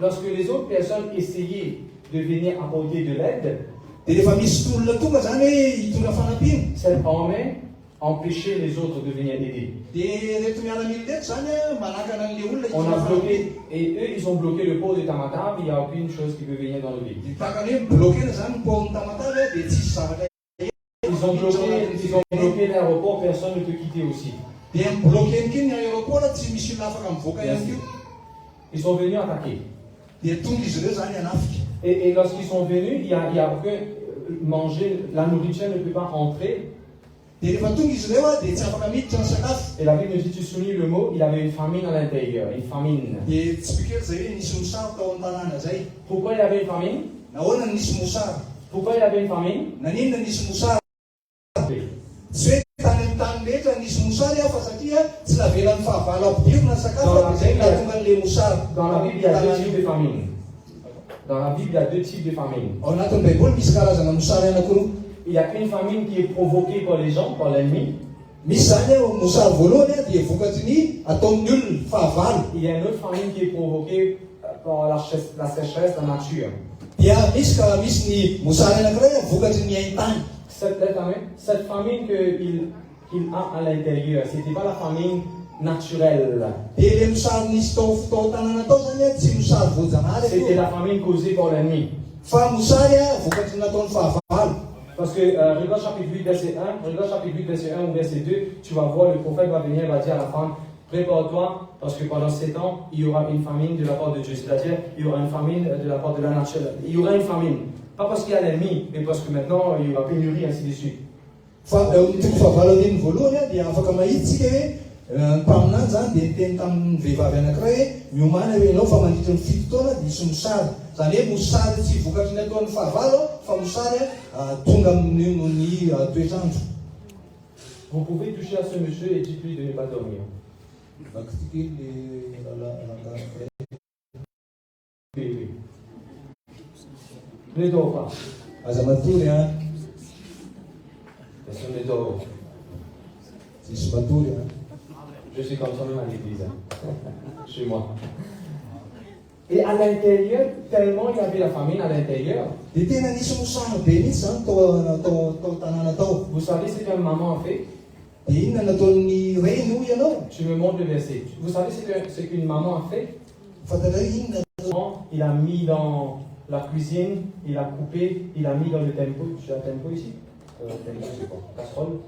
Lorsque les autres personnes essayaient de venir apporter de l'aide, Dia rehefa misy tolona tonga zany hoe hitondra fanampiana. cette armée empêchait les autres de venir aider. Dia reto miaramila reto zany manakana an'ilay olona On hitondra a fanampiana. bloqué, et eux ils ont bloqué le port de Tamatave, il n'y a aucune chose qui peut venir dans le ville. Dia takany hoe bloquena zany ny paon'ny Tamatave dia tsisy zavatra. Ils ont bloqué l'aéroport, personne ne peut quitter aussi. Dia bloqueny kely ny aéroport tsy misy olona afaka mivoaka ihany koa. Ils sont venus attaquer. Dia tonga izy ireo zany hanafika. Et lorsqu'ils sont venus, il y a aucun manger, la nourriture ne peut pas rentrer. Dia rehefa tonga izy ireo dia tsy afaka miditra ny sakafo. Et la Bible nous dit, tu soulignes le mot, il avait une famine à l'intérieur, une famine. Dia tsy bikely zay hoe nisy mosary tao an-tanàna zay. Pourquoi il avait une famine? Nahoana ny nisy mosary? Pourquoi il avait une famine? Naninona nisy mosary? Tsy hoe tany amin'ny tany rehetra nisy mosary fa satria tsy navelan'ny fahavalo ampidirina ny sakafo dia zay nahatonga an'ilay mosary. Dans la Bible, il y a deux types de famine. Dans la Bible, il y a deux types de famine. Ao anatin'ny baiboly misy karazana mosary anankiroa. Il y a une famine qui est provoquée par les gens, par l'ennemi. Misy zany mosary voalohany dia vokatry ny ataon'ny olona fahavalo. Il y a une autre famine qui est provoquée par la sécheresse, la nature. Dia misy ka misy ny mosary anankiray vokatry ny haintany. Cette famine qu'il a à l'intérieur, ce n'était pas la famine naturelle. Dia le mosary nisy tao tanàna tao zany tsy mosary voajanahary. C'était la famine causée par l'ennemi. Fa mosary vokatry ny nataon'ny fahavalo. Parce que regarde chapitre 8 verset 1, regarde chapitre 8 verset 1 ou verset 2, tu vas voir le prophète va venir, va dire à la femme Prépare-toi, parce que pendant 7 ans, il y aura une famine de la part de Dieu. C'est-à-dire, il y aura une famine de la part de la nature. Il y aura une famine. Pas parce qu'il y a l'ennemi, mais parce que maintenant, il y aura pénurie, ainsi de suite. Paminany zany dia niteny tamin'ny vehivavy anankiray hoe miomana hoe ianao fa mandritra ny 7 taona dia misy mosary. Zany hoe mosary tsy vokatry ny ataon'ny fahavalo fa mosary tonga amin'ny toetrandro. Vous pouvez toucher à ce monsieur et dites-lui de ne pas dormir. Oui. Ne dors pas. Aza matory a. Personne ne dort. Tsisy matory a. Je suis comme ça même à l'église, chez moi. Et à l'intérieur, tellement il y avait la famine à l'intérieur. Dia tena nisy mosary be mihitsy zany tao tanàna tao. Vous savez ce qu'une maman a fait? Dia inona nataon'ny reny hoy ianao? Tu me montres le verset. Vous savez ce qu'une maman a fait? Fantatrao inona? Il a mis dans la cuisine, il a coupé, il a mis dans le tempo. Tu as un tempo ici? Tempo, c'est quoi? Casserole?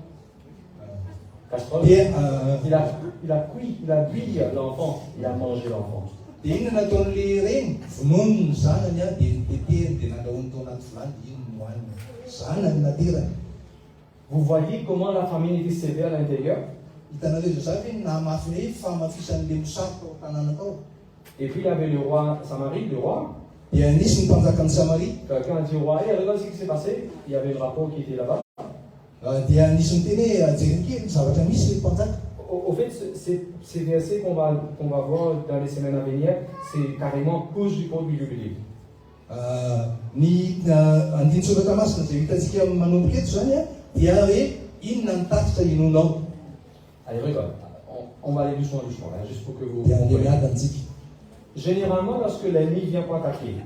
Casserole. Il a cuit l'enfant, il a mangé l'enfant. Dia inona nataon'le reny? Vonono ny zanany a dia nitetehany dia nandrahoany tao anaty vilany dia iny no hohaniny. Zanany naterany. Vous voyez comment la famine était sévère à l'intérieur? Hitanareo zao hoe namafy hoe famafisan'le mosary tao tanàna tao. Et puis il y avait le roi Samarie, le roi. Dia nisy ny mpanjakan'ny Samaria. Quelqu'un a dit au roi, hey, regarde ce qui s'est passé. Il y avait le rapport qui était là-bas. Dia nisy miteny hoe jerenykely ny zavatra misy le mpanjaka. Au fait, ces versets qu'on va voir dans les semaines à venir, c'est carrément cause du compte du jubilé. Ny andinitsoratra masina zay hitantsika manomboka eto zany a dia hoe inona ny tatitra inonao. Allez, regarde, on va aller doucement, là, juste pour que vous... Dia andeha miady antsika. Généralement, lorsque l'ennemi vient pour attaquer,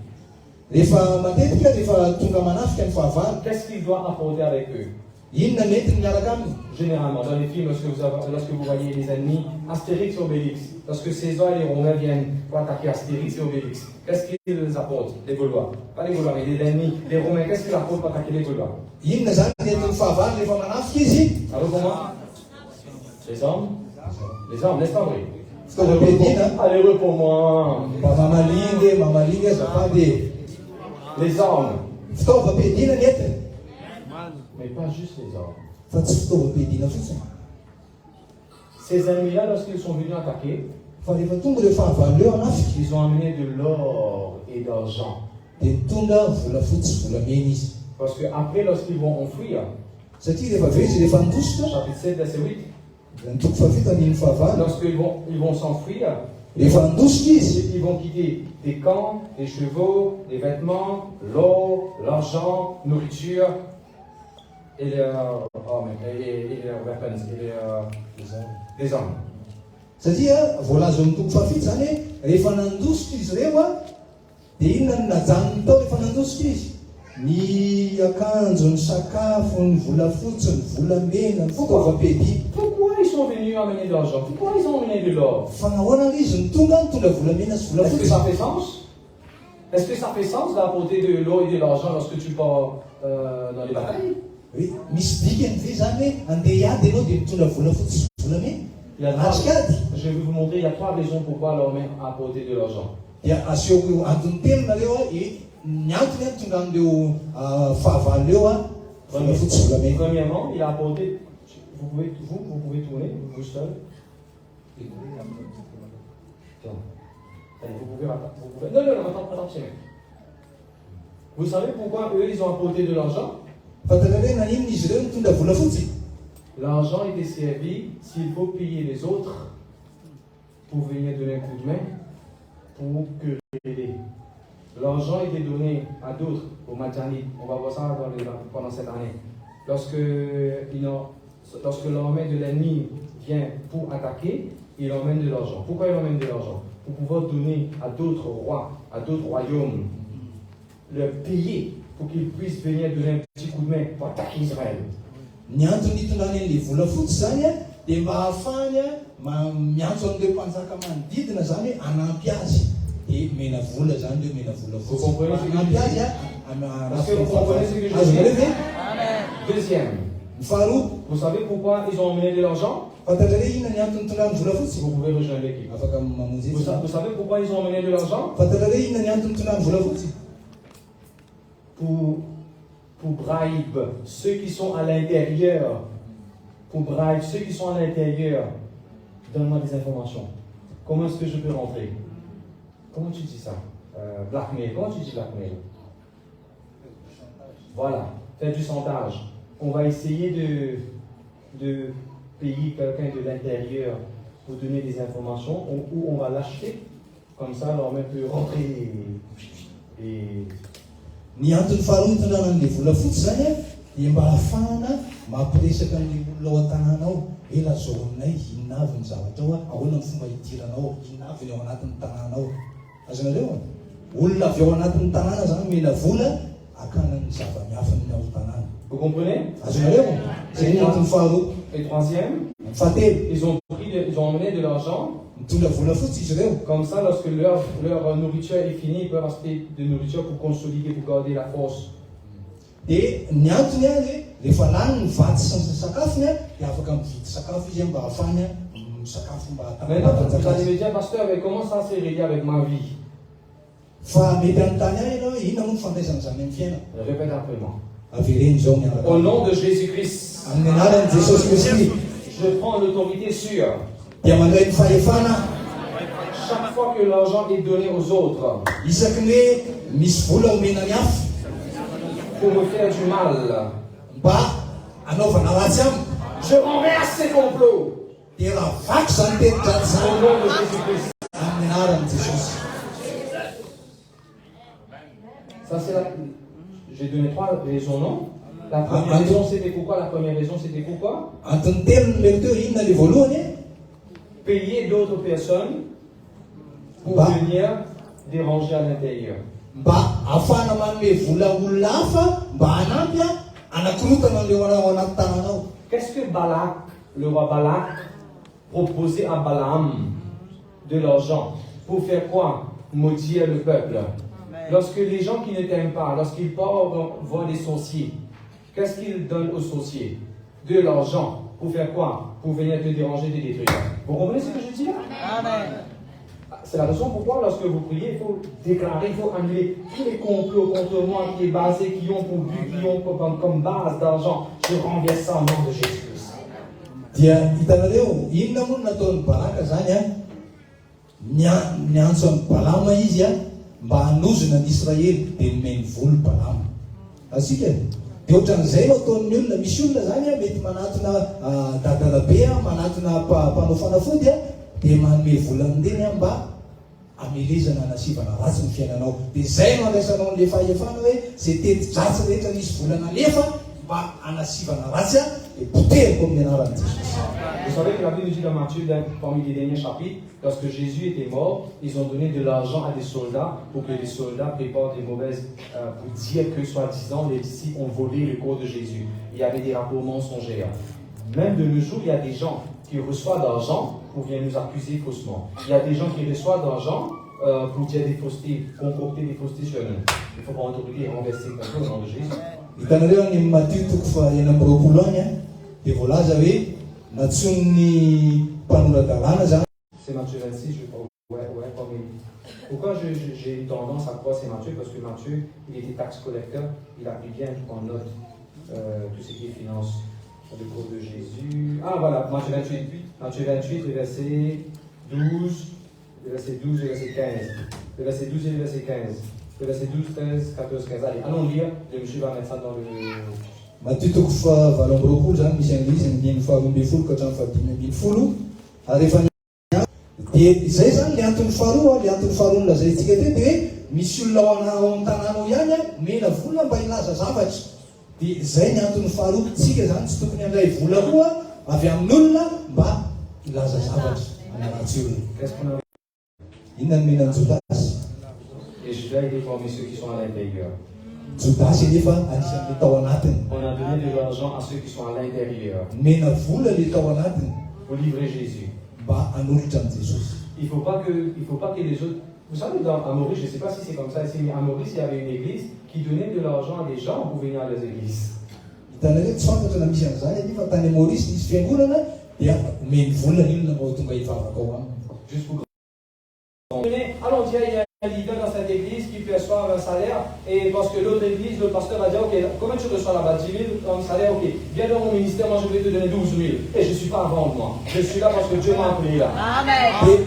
Rehefa matetika rehefa tonga manafika ny fahavalo, qu'est-ce qu'il doit apporter avec eux? inona mety ny miaraka aminy? Généralement, dans les films, lorsque vous voyez les ennemis, Astérix et Obélix, lorsque César et les Romains viennent pour attaquer Astérix et Obélix, qu'est-ce qu'ils apportent? Les Gaulois. Pas les Gaulois, mais les ennemis. Les Romains, qu'est-ce qu'ils apportent pour attaquer les Gaulois? Inona zany nentin'ny fahavalo rehefa manafika izy? Alors comment? Les hommes? Les hommes, n'est-ce pas vrai? Fitaovam-piadiana. Allez, pour moi. mamalingy azafady. Les hommes. Fitaovam-piadiana netiny. Mais pas juste les hommes. Fa tsy fitaovam-piadiana fotsiny. Ces ennemis-là, lorsqu'ils sont venus attaquer, Fa rehefa tonga le fahavalo eo anafika, ils ont amené de l'or et d'argent. dia tonga volafotsy volamena izy. Parce qu'après, lorsqu'ils vont enfuir, Satria rehefa avy izy rehefa nidositra, chapitre 7, verset 8, ny toko fafito andin'ny fahavalo, lorsqu'ils vont s'enfuir, rehefa nidositra izy, ils vont quitter des camps, des chevaux, des vêtements, l'or, l'argent, nourriture et leurs weapons, et les armes. satria voalaza amin'ny toko fafito zany hoe rehefa nandositra izy ireo a, dia inona no najanony tao rehefa nandositra izy? Ny akanjo, ny sakafo, ny volafotsy, ny volamena, ny fitaovam-piadia. Pourquoi ils sont venus amener de l'argent? Pourquoi ils ont amené de l'or? Fa nahoana izy nitonga volamena sy Est-ce que volafotsy? ça fait sens? Est-ce que ça fait sens d'apporter de l'eau et de l'argent lorsque tu pars dans les batailles? Hoe misy dikany ve zany hoe andeha hiady ianao dia mitondra volafotsy sy volamena? Il y a Atrikady. Je vais vous montrer, il y a 3 raisons pourquoi l'armée a apporté de l'argent. Dia asehoko antony telo nareo a ny antony a tonga an'ireo fahavalo eo a volafotsy sy volamena. Premièrement, il a apporté, vous pouvez tourner, vous seul. Tiens. Allez, vous pouvez, non, attends, c'est bien. Vous savez pourquoi eux, ils ont apporté de l'argent? Fantatro hoe nanino izy ireo nitondra volafotsy? L'argent était servi s'il faut payer les autres pour venir donner un coup de main, pour quereller. L'argent était donné à d'autres, aux Madjanites. On va voir ça pendant cette année. Lorsque l'armée de l'ennemi vient pour attaquer, il emmène de l'argent. Pourquoi il emmène de l'argent? Pour pouvoir donner à d'autres rois, à d'autres royaumes, leur payer pour qu'ils puissent venir donner un petit coup de main pour attaquer Israël. Ny antony itondrany an'le volafotsy zany a dia mba ahafahany a miantso an'ireo mpanjaka manodidina zany hoe anampy azy. Dia mena vola zany ireo mena volafotsy. Anampy azy a Deuxième, ny faharoa, vous savez pourquoi ils ont emmené de l'argent? Fantatrareo inona ny antony tondrany vola fotsy? Vous pouvez rejoindre l'équipe. Afaka mamonjy Vous savez pourquoi ils ont amené de l'argent? Fantatrareo inona ny antony tondrany vola fotsy? Pour bribe ceux qui sont à l'intérieur. Pour bribe ceux qui sont à l'intérieur. Donne-moi des informations. Comment est-ce que je peux rentrer? Comment tu dis ça? Blackmail. Comment tu dis blackmail? Voilà. Faire du chantage. On va essayer de payer quelqu'un de l'intérieur pour donner des informations ou on va l'acheter. Comme ça, l'armée peut rentrer et Ny antony faharoa tondrana an'ilay vola fotsy zany a, dia mba ahafahana mampiresaka amin'ny olona ao an-tanànao. Ela zao aminay, inona avy ny zavatra ao a, ahoana ny fomba hidiranao, inona avy ny ao anatin'ny tanànao. Azonareo a? Olona avy ao anatin'ny tanàna zany mena vola, akana ny zava-mihafa ny ao tanàna. vous comprenez? Azonareo? Zay ny antony faharoa. Et troisième, Fahatelo, ils ont emmené de l'argent. mitondra vola fotsy izy ireo. Comme ça, lorsque leur nourriture est finie, ils peuvent acheter de nourriture pour consolider, pour garder la force. Dia ny antony a hoe rehefa lany ny vaty sy ny sakafony a, dia afaka mividy sakafo izy a mba ahafahany a misakafo mba Maintenant, vous allez hatapatanjaka. me dire, pasteur, mais comment ça s'est relié avec ma vie? Fa mety amin'ny tany ahy ianao, inona moa ny fandraisana zany amin'ny fiainana? Répète après moi. Avereny zao miaraka. Au nom de Jésus-Christ, Amin'ny anaran'i Jesosy Kristy je prends l'autorité sûre. dia mandray ny fahefana Chaque fois que l'argent est donné aux autres isaky ny hoe misy vola omena ny hafa pour me faire du mal, mba anaovana ratsy amiko, je renverse ces complots. dia raha vaky zany teti-dratsy Au zany nom de Jésus-Christ. amin'ny anaran'i Jesosy. Ça, c'est la... J'ai donné 3 raisons, non? La première raison, c'était pourquoi? La première raison, c'était pourquoi? Antony telo no leko teo, inona le voalohany e? Payer d'autres personnes pour Bah. venir déranger à l'intérieur. Mba ahafahana manome vola olona hafa mba hanampy a anakorotana an'ileo ao anaty tanànao. Qu'est-ce que Balak, le roi Balak, proposait à Balaam de l'argent? Pour faire quoi? Maudire le peuple. Lorsque les gens qui ne t'aiment pas, lorsqu'ils partent voir des sorciers, qu'est-ce qu'ils donnent aux sorciers? De l'argent. Pour faire quoi? Pour venir te déranger, te détruire. Vous comprenez ce que je dis là? Amen. C'est la raison pourquoi lorsque vous priez, il faut déclarer, il faut annuler tous les complots contre moi qui est basé, qui ont pour but, qui ont comme base d'argent. Je renverse ça au nom de Jésus-Christ. Dia hitanareo inona moa no nataon'ny Balaka zany a, niantso an'ny Balama izy a mba hanozona ny Israely dia nomeny voly Balama. Asika dia ohatran'izay no ataon'ny olona, misy olona zany a mety manatona dadalabe a, manatona mpanao fanafody a, dia manome vola amindeny a mba amelezana anasivana ratsy ny fiainanao. Dia zay no andraisanao n'le fahefana hoe zay teti-dratsy rehetra nisy volana lefa mba anasivana ratsy a, dia poteriko amin'ny anaran'i Jesosy. Vous savez que la Bible nous dit dans Matthieu, parmi les derniers chapitres, lorsque Jésus était mort, ils ont donné de l'argent à des soldats pour que les soldats préparent des mauvaises, pour dire que, soi-disant, les disciples ont volé le corps de Jésus. Il y avait des rapports mensongers. Même de nos jours, il y a des gens qui reçoivent d'argent pour venir nous accuser faussement. Il y a des gens qui reçoivent d'argent pour dire des faussetés, concocter des faussetés sur nous. Il faut pas autorité et renverser contre au nom de Jésus. Hitanareo any Matthieu toko fa 4 any a, dia voalaza hoe natson'ny mpanoradalàna zany. C'est Matthieu 26, je crois. Ouais, pas mais pourquoi j'ai tendance à croire c'est Matthieu? Parce que Matthieu, il était taxe collecteur, il a pris bien en note tout ce qui est finance, le cours de Jésus. Ah voilà, Matthieu 28. Matthieu 28, le verset 12, le verset 12 et le verset 15. Le verset 12 et le verset 15. Le verset 12, 13, 14, 15. Allez, allons lire, le monsieur va mettre ça dans le... Matthieu toko fa 8 zany misy an'ilay izy 12 ka hatramin'ny 15 ary rehefa dia izay zany le antony faharoa, le antony faharoa nolazaintsika teo dia hoe misy olona ao amin'ny tanànao ihany a mena vola mba hilaza zavatra. Dia zay ny antony faharoa, tsika zany tsy tokony handray vola koa avy amin'ny olona mba hilaza zavatra anaratsy olona. Qu'est-ce qu'on a? Inona ny menan'ny Jodasy? Et je vais réformer ceux qui sont à l'intérieur. Jodasy nefa anisan'le tao anatiny. On a donné de l'argent à ceux qui sont à l'intérieur Mena vola le tao anatiny pour livrer Jésus. mba hanolotra an'i Jesosy. Il ne faut pas que les autres... Vous savez, à Maurice, je ne sais pas si c'est comme ça ici, mais à Maurice, il y avait une église qui donnait de l'argent à des gens pour venir à les églises. Hitanareo tsy fantatra na misy an'izany nefa tany Maurice nisy fiangonana dia omeny vola ino mba tonga hivavaka ao aminy. Juste pour allons dire, il y a un leader dans cette église qui perçoit un salaire, et parce que l'autre église, le pasteur va dire, ok, comment tu reçois là-bas 10 000 comme salaire, ok, viens dans mon ministère, moi je vais te donner 12 000. Et je ne suis pas à vendre, moi. Je suis là parce que Dieu m'a appelé là.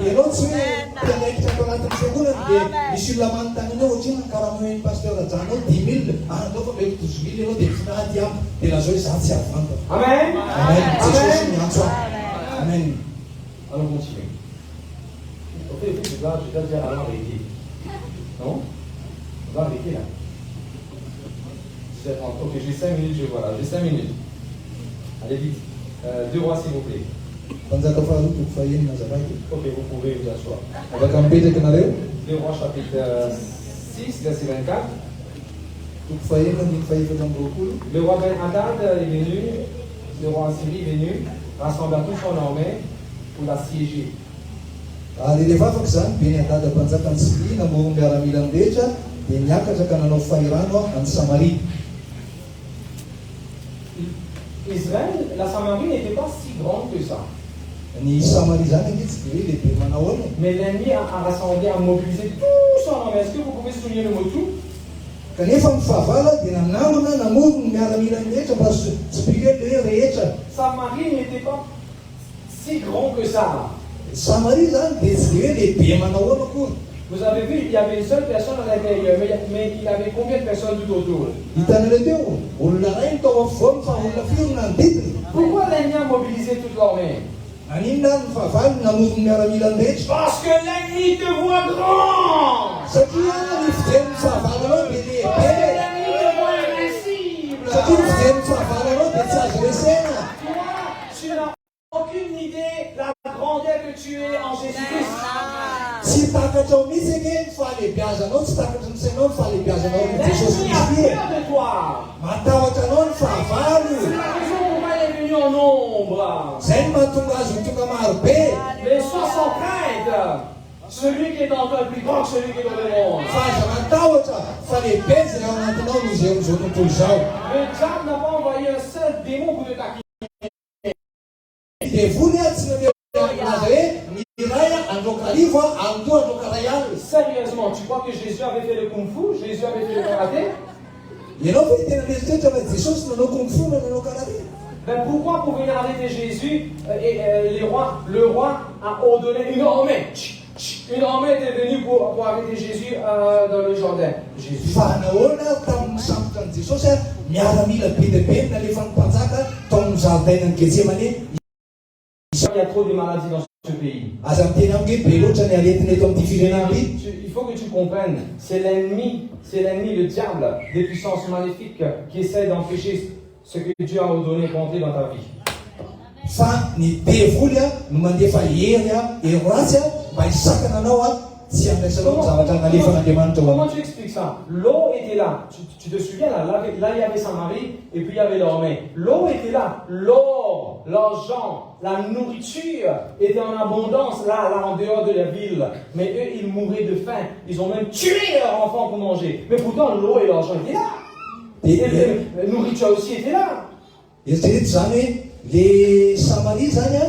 Ianao tsy hoe tenaiky tato anatin'ny fiangonana dia misy olona manontany anao ohatriny karama hoe pasteur ajanao 10 000 andao fa mety 12 000 ianao dia finady amiko dia lazao hoe za tsy avanta. Amen. Amen. Jesosy miantso ahy. Amen. Allons continuer. Ok, je dois dire allons arrêter. Non? On va arrêter là. Ok, j'ai 5 minutes, je vois là. J'ai 5 minutes. Allez vite. 2 rois, s'il vous plaît. Panjaka faharoa toko fahaenina nazavaiko. Ok, vous pouvez vous asseoir. Afaka mipetraka nareo. 2 rois, chapitre 6, verset 24. Toko fahaenina ny fahaefatra amby roapolo. Le roi Ben-Hadad est venu, le roi Assyrie est venu, rassembla tout son armée pour l'assiéger. Ary rehefa afaka zany Ben-Hadad mpanjaka ny Siria namoro miaramila ny rehetra dia niakatra ka nanao fahirano any Samaria. Israël, la Samarie n'était pas si grande que ça. Ny Samaria zany ange tsy dia hoe lehibe manao ahoana. Mais l'ennemi a rassemblé, a mobilisé tout son armée. Est-ce que vous pouvez souligner le mot tout? Kanefa mifahavala dia nanamana namoro ny miaramila ny rehetra mba tsy bika hoe rehetra. Samarie n'était pas si grand que ça. Samaria zany dia tsy dia hoe lehibe manao ahoana koa. Vous avez vu, il y avait une seule personne à l'intérieur, mais il y avait combien de personnes tout autour? Hitanareo teo olona ray tao afovoany fa olona firy manodidina. Pourquoi l'ennemi a mobilisé toute l'armée? Aninona ny fahavalo namoro ny miaramila ny rehetra? Parce que l'ennemi te voit grand! Satria ny fijery fahavalonao dia lehibe. L'ennemi te voit invincible! Satria ny fijery fahavalonao dia tsy azo resena. Toi, tu n'as aucune idée de la grandeur que tu es en Jésus-Christ. Tsy takatra ao mihitsy ake ny fahalebiazanao, tsy takatra ny sainao ny fahalebiazanao ny Jesosy L'ennemi a Kristy. peur de toi. Matahotra anao ny fahavalo. C'est la raison pourquoi il est venu en nombre. Zay ny mahatonga azy ho tonga maro be. Mais sois sans crainte. Celui qui est en toi est plus grand que celui qui est dans le monde. Fa aza matahotra fa lehibe zay ao anatinao no zay am'izao tontolo izao. Le diable n'a pas envoyé un seul démon pour te taquiner. Dia vony a tsy naneo azy hoe miray androka arivo anto androka ray alina. Sérieusement, tu crois que Jésus avait fait le kung-fu? Jésus avait fait le karaté? Ianao ve tena mieritreritra fa Jesosy nanao kung-fu na nanao karaté? Ben pourquoi pour venir arrêter Jésus, le roi a ordonné une armée. Une armée était venue pour arrêter Jésus dans le jardin. Jésus. Fa nahoana tamin'ny sambotra ny Jesosy miaramila be dia be nalefa ny mpanjaka tao amin'ny zaridainan'ny Getsemane. Il y a trop de maladies dans ce pays. Aza miteny amiko be loatra ny aretina eto amin'ity firenena ity. Il faut que tu comprennes, c'est l'ennemi, le diable, des puissances maléfiques qui essaient d'empêcher ce que Dieu a ordonné pour entrer dans ta vie. Fa ny devoly no mandefa hery hery ratsy mba hisakana anao tsy andraisanao ny zavatra nalefan'Andriamanitra ao Comment aminy. tu expliques ça? L'eau était là. Tu te souviens là, il y avait Samarie et puis il y avait l'armée. L'eau était là. L'or, l'argent, la nourriture était en abondance là en dehors de la ville. Mais eux, ils mouraient de faim. Ils ont même tué leurs enfants pour manger. Mais pourtant, l'eau et l'argent étaient là. Et la nourriture aussi était là. Eritrereto zany hoe le Samaria zany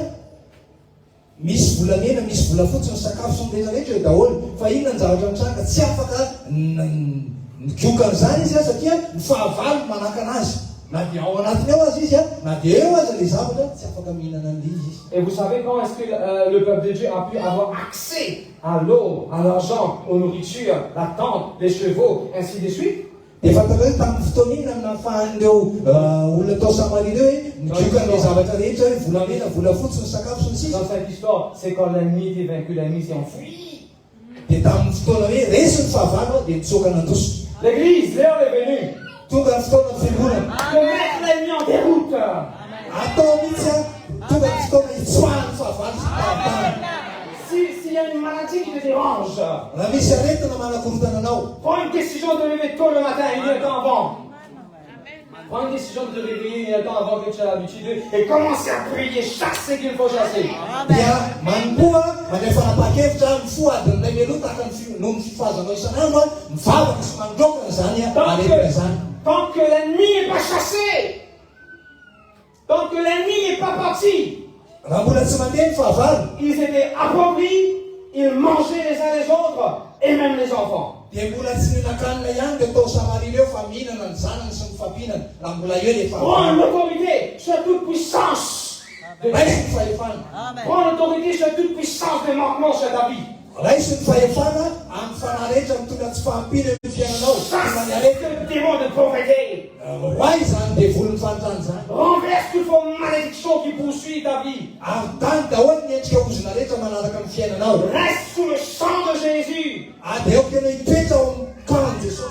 misy volamena misy volafotsy ny sakafo sy ny rena rehetra eo daholo fa inona ny zavatra mitranga tsy afaka nigiokan'izany izy satria ny fahavalo manaka anazy na dia ao anatiny ao azy izy na dia eo aza le zavatra tsy afaka mihinana an'ilay izy. Et vous savez quand est-ce que le peuple de Dieu a pu avoir accès à l'eau, à l'argent, aux nourritures, la tente, les chevaux, ainsi de suite? Dia fantatra hoe tamin'ny fotoana iny amin'ny ahafahan'ireo olona tao Samaria ireo hoe nigiokan'ilay zavatra rehetra hoe volamena volafotsy ny sakafo sy ny sisa. Dans cette histoire, c'est quand l'ennemi était vaincu, l'ennemi s'est enfui. Dia tamin'ny fotoana hoe resy ny fahavalo dia nitsoka nandoso. L'église, l'heure est venue Tonga ny fotoana ny fiangonana. de mettre l'ennemi en déroute. Atao mihitsy tonga ny fotoana hitsoahany fahavalo sy fahavalo. S'il y a une maladie qui te dérange, Raha misy aretina manakorotana anao, prends une décision de lever tôt le matin, une heure de temps avant. Prends une décision de te réveiller une heure de temps avant que tu aies l'habitude et commence à prier, chasser qu'il faut chasser. dia manomboa mandefa nanapa-kevitra mifoadiny ray meloa tahaka noho ny fifazanao isan'andro mivavaka sy mandrokana zany aretina zany. Tant que l'ennemi n'est pas chassé, tant que l'ennemi n'est pas parti, Ils étaient appauvris, ils mangeaient les uns les autres et même les enfants. Prends l'autorité sur toute puissance. Prends l'autorité sur toute puissance de manquement sur ta vie. Chasse le démon de pauvreté. Renverse toute forme de malédiction qui poursuit ta vie. Reste sous le sang de Jésus.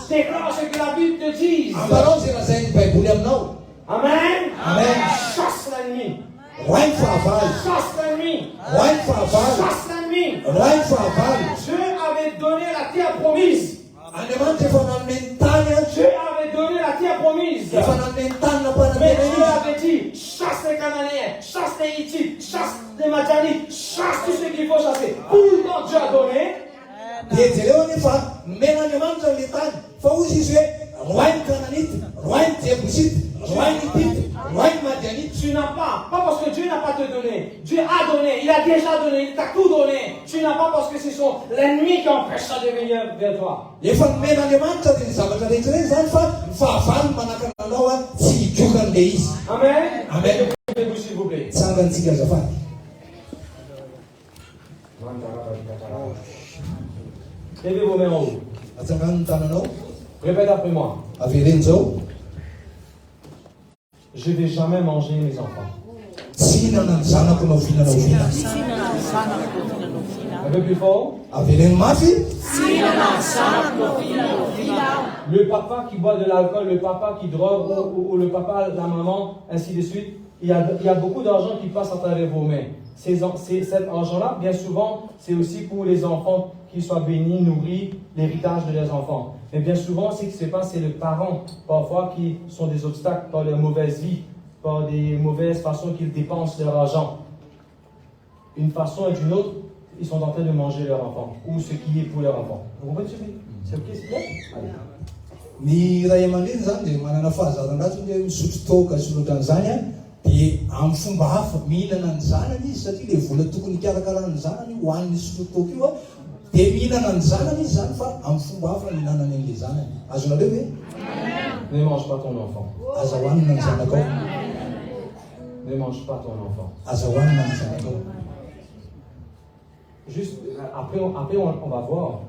Déclare ce que la Bible te dit. Amen. Chasse l'ennemi. Chasse l'ennemi. Chasse l'ennemi. Dieu avait donné la terre promise. Dieu avait donné la terre promise. Mais Dieu avait dit, chasse les Cananéens, chasse les Hittites, chasse les Madianites, chasse tout ce qu'il faut chasser. Pourtant Dieu a donné. Tu n'as pas parce que Dieu n'a pas te donné. Dieu a donné, il a déjà donné, il t'a tout donné. Tu n'as pas parce que ce sont l'ennemi qui empêche ça de venir vers toi. Amen. Levez-vous s'il vous plaît. Levez vos mains en haut. Répète après moi. Je ne vais jamais manger mes enfants. Un peu plus fort. Le papa qui boit de l'alcool, le papa qui drogue, ou le papa, la maman, ainsi de suite. Il y a beaucoup d'argent qui passe à travers vos mains. Cet argent-là, bien souvent, c'est aussi pour les enfants qu'ils soient bénis, nourris, l'héritage de leurs enfants. Mais bien souvent, ce qui se passe, c'est les parents, parfois, qui sont des obstacles par leur mauvaise vie, par des mauvaises façons qu'ils dépensent leur argent. Une façon et d'une autre, ils sont en train de manger leur enfant, ou ce qui est pour leur enfant. Vous comprenez ce que c'est ok, c'est clair? Ni ray aman-dreny zany dia manana fahazarana hoe misotro toaka solotrany zany a dia amin'ny fomba hafa mihinana ny zanany izy satria le vola tokony hikarakarana ny zanany hoan'ny sotro toaka io a dia mihinana ny zanany izy zany fa amin'ny fomba hafa mihinanany an'ilay zanany. Azonareo ve? Ne mange pas ton enfant. Azahoanina ny zanakao. Ne mange pas ton enfant. Azahoanina ny zanakao. Juste, après on va voir,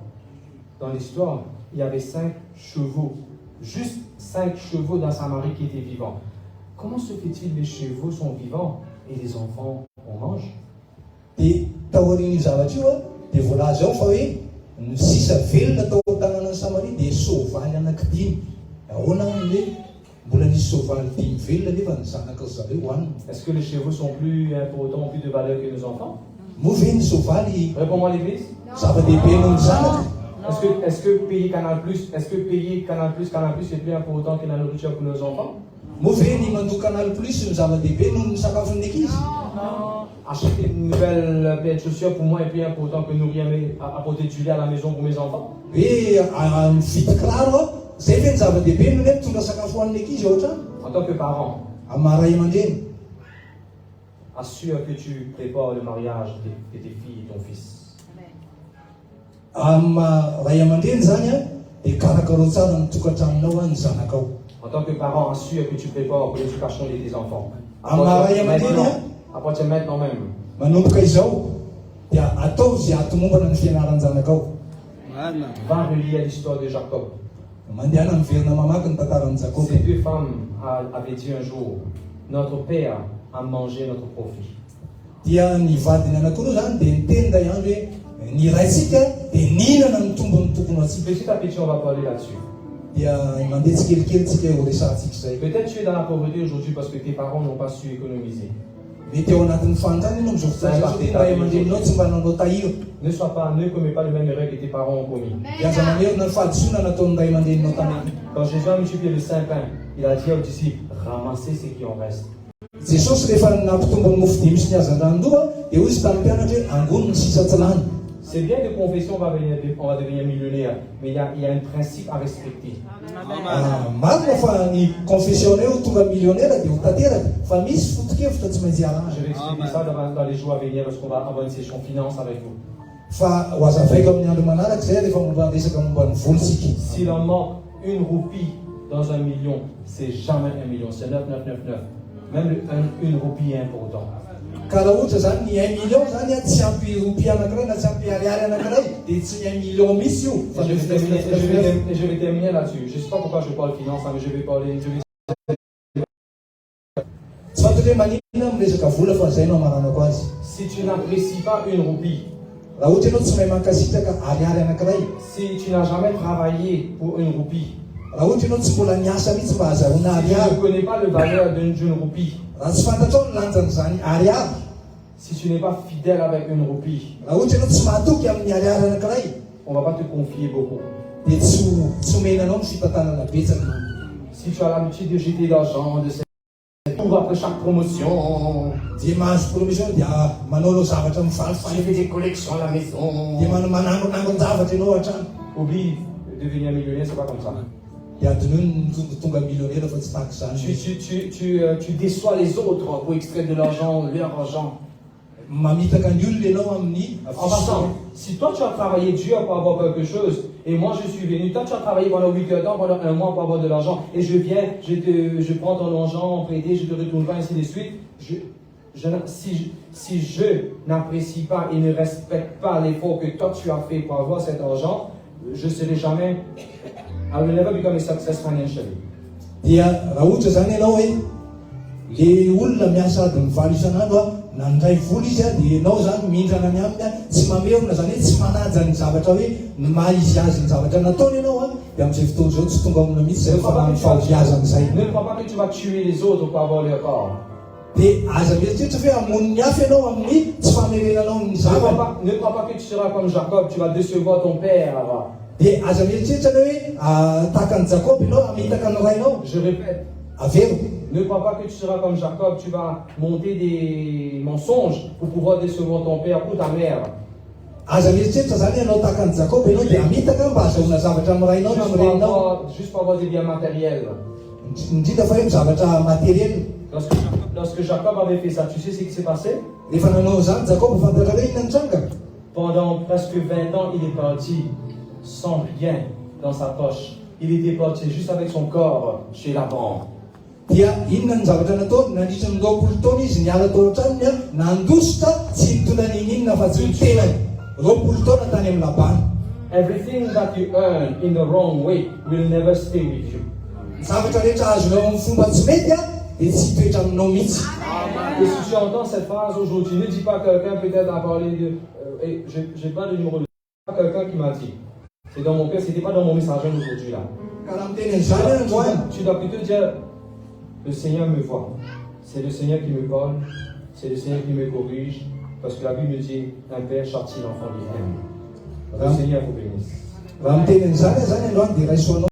dans l'histoire, il y avait 5 chevaux, juste 5 chevaux dans Samarie qui étaient vivants. Comment se fait-il les chevaux sont vivants et les enfants, on mange? Dia taorian'io zavatra io a dia voalaza ao fa hoe ny sisa velona tao an-tanànan'ny Samaria dia soavaly anankidimy. Ahoana hoe mbola nisy soavaly 5 velona nefa ny zanaka zareo hoanina. Est-ce que les chevaux sont plus importants, plus de valeur que nos enfants? Moa ve ny soavaly Réponds-moi l'église. zava-dehibe noho ny zanaka? Est-ce que payer Canal+, est plus important que la nourriture pour nos enfants? Moa ve ny mandoa Canal Plus ny zava-dehibe noho ny sakafon'ny ankizy? Acheter une nouvelle paire de chaussures pour moi est plus important que nourrir apporter du lait à la maison pour mes enfants? Hoe mividy kiraro a zay ve ny zava-dehibe noho hoe mitondra sakafo ho an'ny ankizy ao an-trano? En tant que parent, amin'ny maharay aman-dreny, assure que tu prépares le mariage de tes filles et ton fils. amin'ny maharay aman-dreny zany a dia karakaro tsara ny tokantranonao a ny zanakao. En tant que parent, assure que tu prépares pour l'éducation de tes enfants. Amin'ny maharay aman-dreny a À partir de maintenant même. manomboka izao dia atao izay atomombana ny fianaran'ny zanakao. Va relire l'histoire de Jacob. Mandehana miverina mamaky ny tantaran'ny Jakob. Ces 2 femmes avaient dit un jour, notre père a mangé notre profit. Dia ny vadiny anankiroa zany dia niteny ndray andro hoe ny raitsika dia nihinana ny tombon'ny tokony atsika. Petit à petit, on va parler là-dessus. Dia mandeha tsikelikely tsika ho resahantsika izay. Peut-être tu es dans la pauvreté aujourd'hui parce que tes parents n'ont pas su économiser. Mety ao anatin'ny fanjany ianao am'izao fotoana zay mba aman-dreninao tsy mba nanao tahiro. Ne commets pas le même erreur que tes parents ont commis. Dia aza manerina ny fahadisoana nataon'ny ray aman-dreninao taminy. Quand Jésus a multiplié le saint pain, il a dit aux disciples, ramassez ce qui en reste. Jesosy rehefa nampitombo ny mofo dimy sy ny hazan-dranodoa dia hoy izy tamin'ny mpianatra hoe angony ny sisa tsy lany. C'est bien de confesser on va devenir millionnaire, mais il y a un principe à respecter. Maro fa ny confessionné ho tonga millionnaire dia ho tanteraka fa misy foto-kevitra tsy maintsy arahana. Je vais expliquer ça dans les jours à venir lorsqu'on va avoir une session finance avec vous. Fa ho azavaiko amin'ny andro manaraka zay rehefa momba resaka momba ny volosika. S'il en manque une roupie dans 1 million, c'est jamais 1 million, c'est 9999. Même une roupie est important. Ka raha ohatra zany ny 1 million zany tsy ampy roupie anankiray na tsy ampy ariary anankiray dia tsy 1 million misy io. Et je vais terminer là-dessus. Je ne sais pas pourquoi je parle finance, mais je vais parler. Tsy fantatra hoe maninona amin'ny resaka vola fa zay no amaranako azy. Si tu n'apprécies pas une roupie, Raha ohatra ianao tsy mahay mankasitraka ariary anankiray, si tu n'as jamais travaillé pour une roupie, raha ohatra ianao tsy mbola niasa mihitsy mba hahazoana si tu ariary, ne connais pas le valeur d'une roupie, raha tsy fantatrao ny lanjan'izany ariary, si tu n'es pas fidèle avec une roupie, raha ohatra ianao tsy mahatoky amin'ny ariary anankiray, on ne va pas te confier beaucoup. dia tsy omenanao ny fitantanana betsaka. Si tu as l'habitude de jeter d'argent, de pour après chaque promotion, Dia mahazo promotion dia manao lo zavatra je mifalifaly, fais des collections à la maison. dia manangonangon-javatra ianao hatrany. Oublie, devenir millionnaire, c'est pas comme ça. Dia adinoiny ny tonga millionnaire fa tsy tahaka izany. Tu déçois les autres pour extraire de l'argent, leur argent. Mamitaka ny olona ianao amin'ny En passant, si toi tu as travaillé dur pour avoir quelque chose, et moi je suis venu, toi tu as travaillé pendant 8 heures, pendant 1 mois pour avoir de l'argent, et je viens, je prends ton argent, prêté, je te retourne pas, ainsi de suite. Si je n'apprécie pas et ne respecte pas l'effort que toi tu as fait pour avoir cet argent, je serai jamais, I will never become a success financially. dia raha ohatra zany ianao hoe le olona miasa ady mivaly isan'andro nandray vola izy dia ianao zany mihindrana ny aminy tsy mamerona zany hoe tsy manaja ny zavatra hoe ny maha izy azy ny zavatra nataony ianao dia amin'izay fotoana izao tsy tonga amina mihitsy zay fa fahaviazan'izay. Ne crois pas que tu vas tuer les autres pour avoir leur corps. dia aza mieritreritra fe hamono ny hafa ianao amin'ny tsy famerenanao ny zavatra. Ne crois pas que tu seras comme Jacob, tu vas décevoir ton père. dia aza mieritreritra hoe tahaka ny Jakob ianao hamitaka ny rainao. Je répète, Avero. ne crois pas que tu seras comme Jacob, tu vas monter des mensonges pour pouvoir décevoir ton père ou ta mère. Aza mieritreritra zany ianao tahaka ny Jakob ianao dia hamitaka mba hahazoana zavatra amin'ny rainao na amin'ny reninao. Juste pour avoir des biens matériels. Indrindra fa hoe zavatra materiel. Lorsque Jacob avait fait ça, tu sais ce qui s'est passé? Rehefa nanao zany Jakob fantatra hoe inona nitranga. Pendant presque 20 ans, il est parti sans rien dans sa poche. Il était parti juste avec son corps chez Laban. Dia inona ny zavatra nataony nandritra ny 20 taona izy niala tao an-tranony nandositra tsy nitondra n'inona fa tsy ny tenany 20 taona tany amin'ny Labana. Everything that you earn in the wrong way will never stay with you. Ny zavatra rehetra azonao amin'ny fomba tsy mety dia tsy hitoetra aminao mihitsy. Et si tu entends cette phrase aujourd'hui, ne dis pas que quelqu'un peut-être a parlé de... j'ai pas le numéro de... Pas quelqu'un qui m'a dit. C'est dans mon cœur, c'était pas dans mon message aujourd'hui là. Karaha miteny an'izany androany. Tu dois plutôt dire, le Seigneur me voit. C'est le Seigneur qui me parle. C'est le Seigneur qui me corrige. Parce que la Bible dit, un père châtie l'enfant qu'il aime. Le Seigneur vous bénisse. Raha miteny an'izany androany dia raisoanao.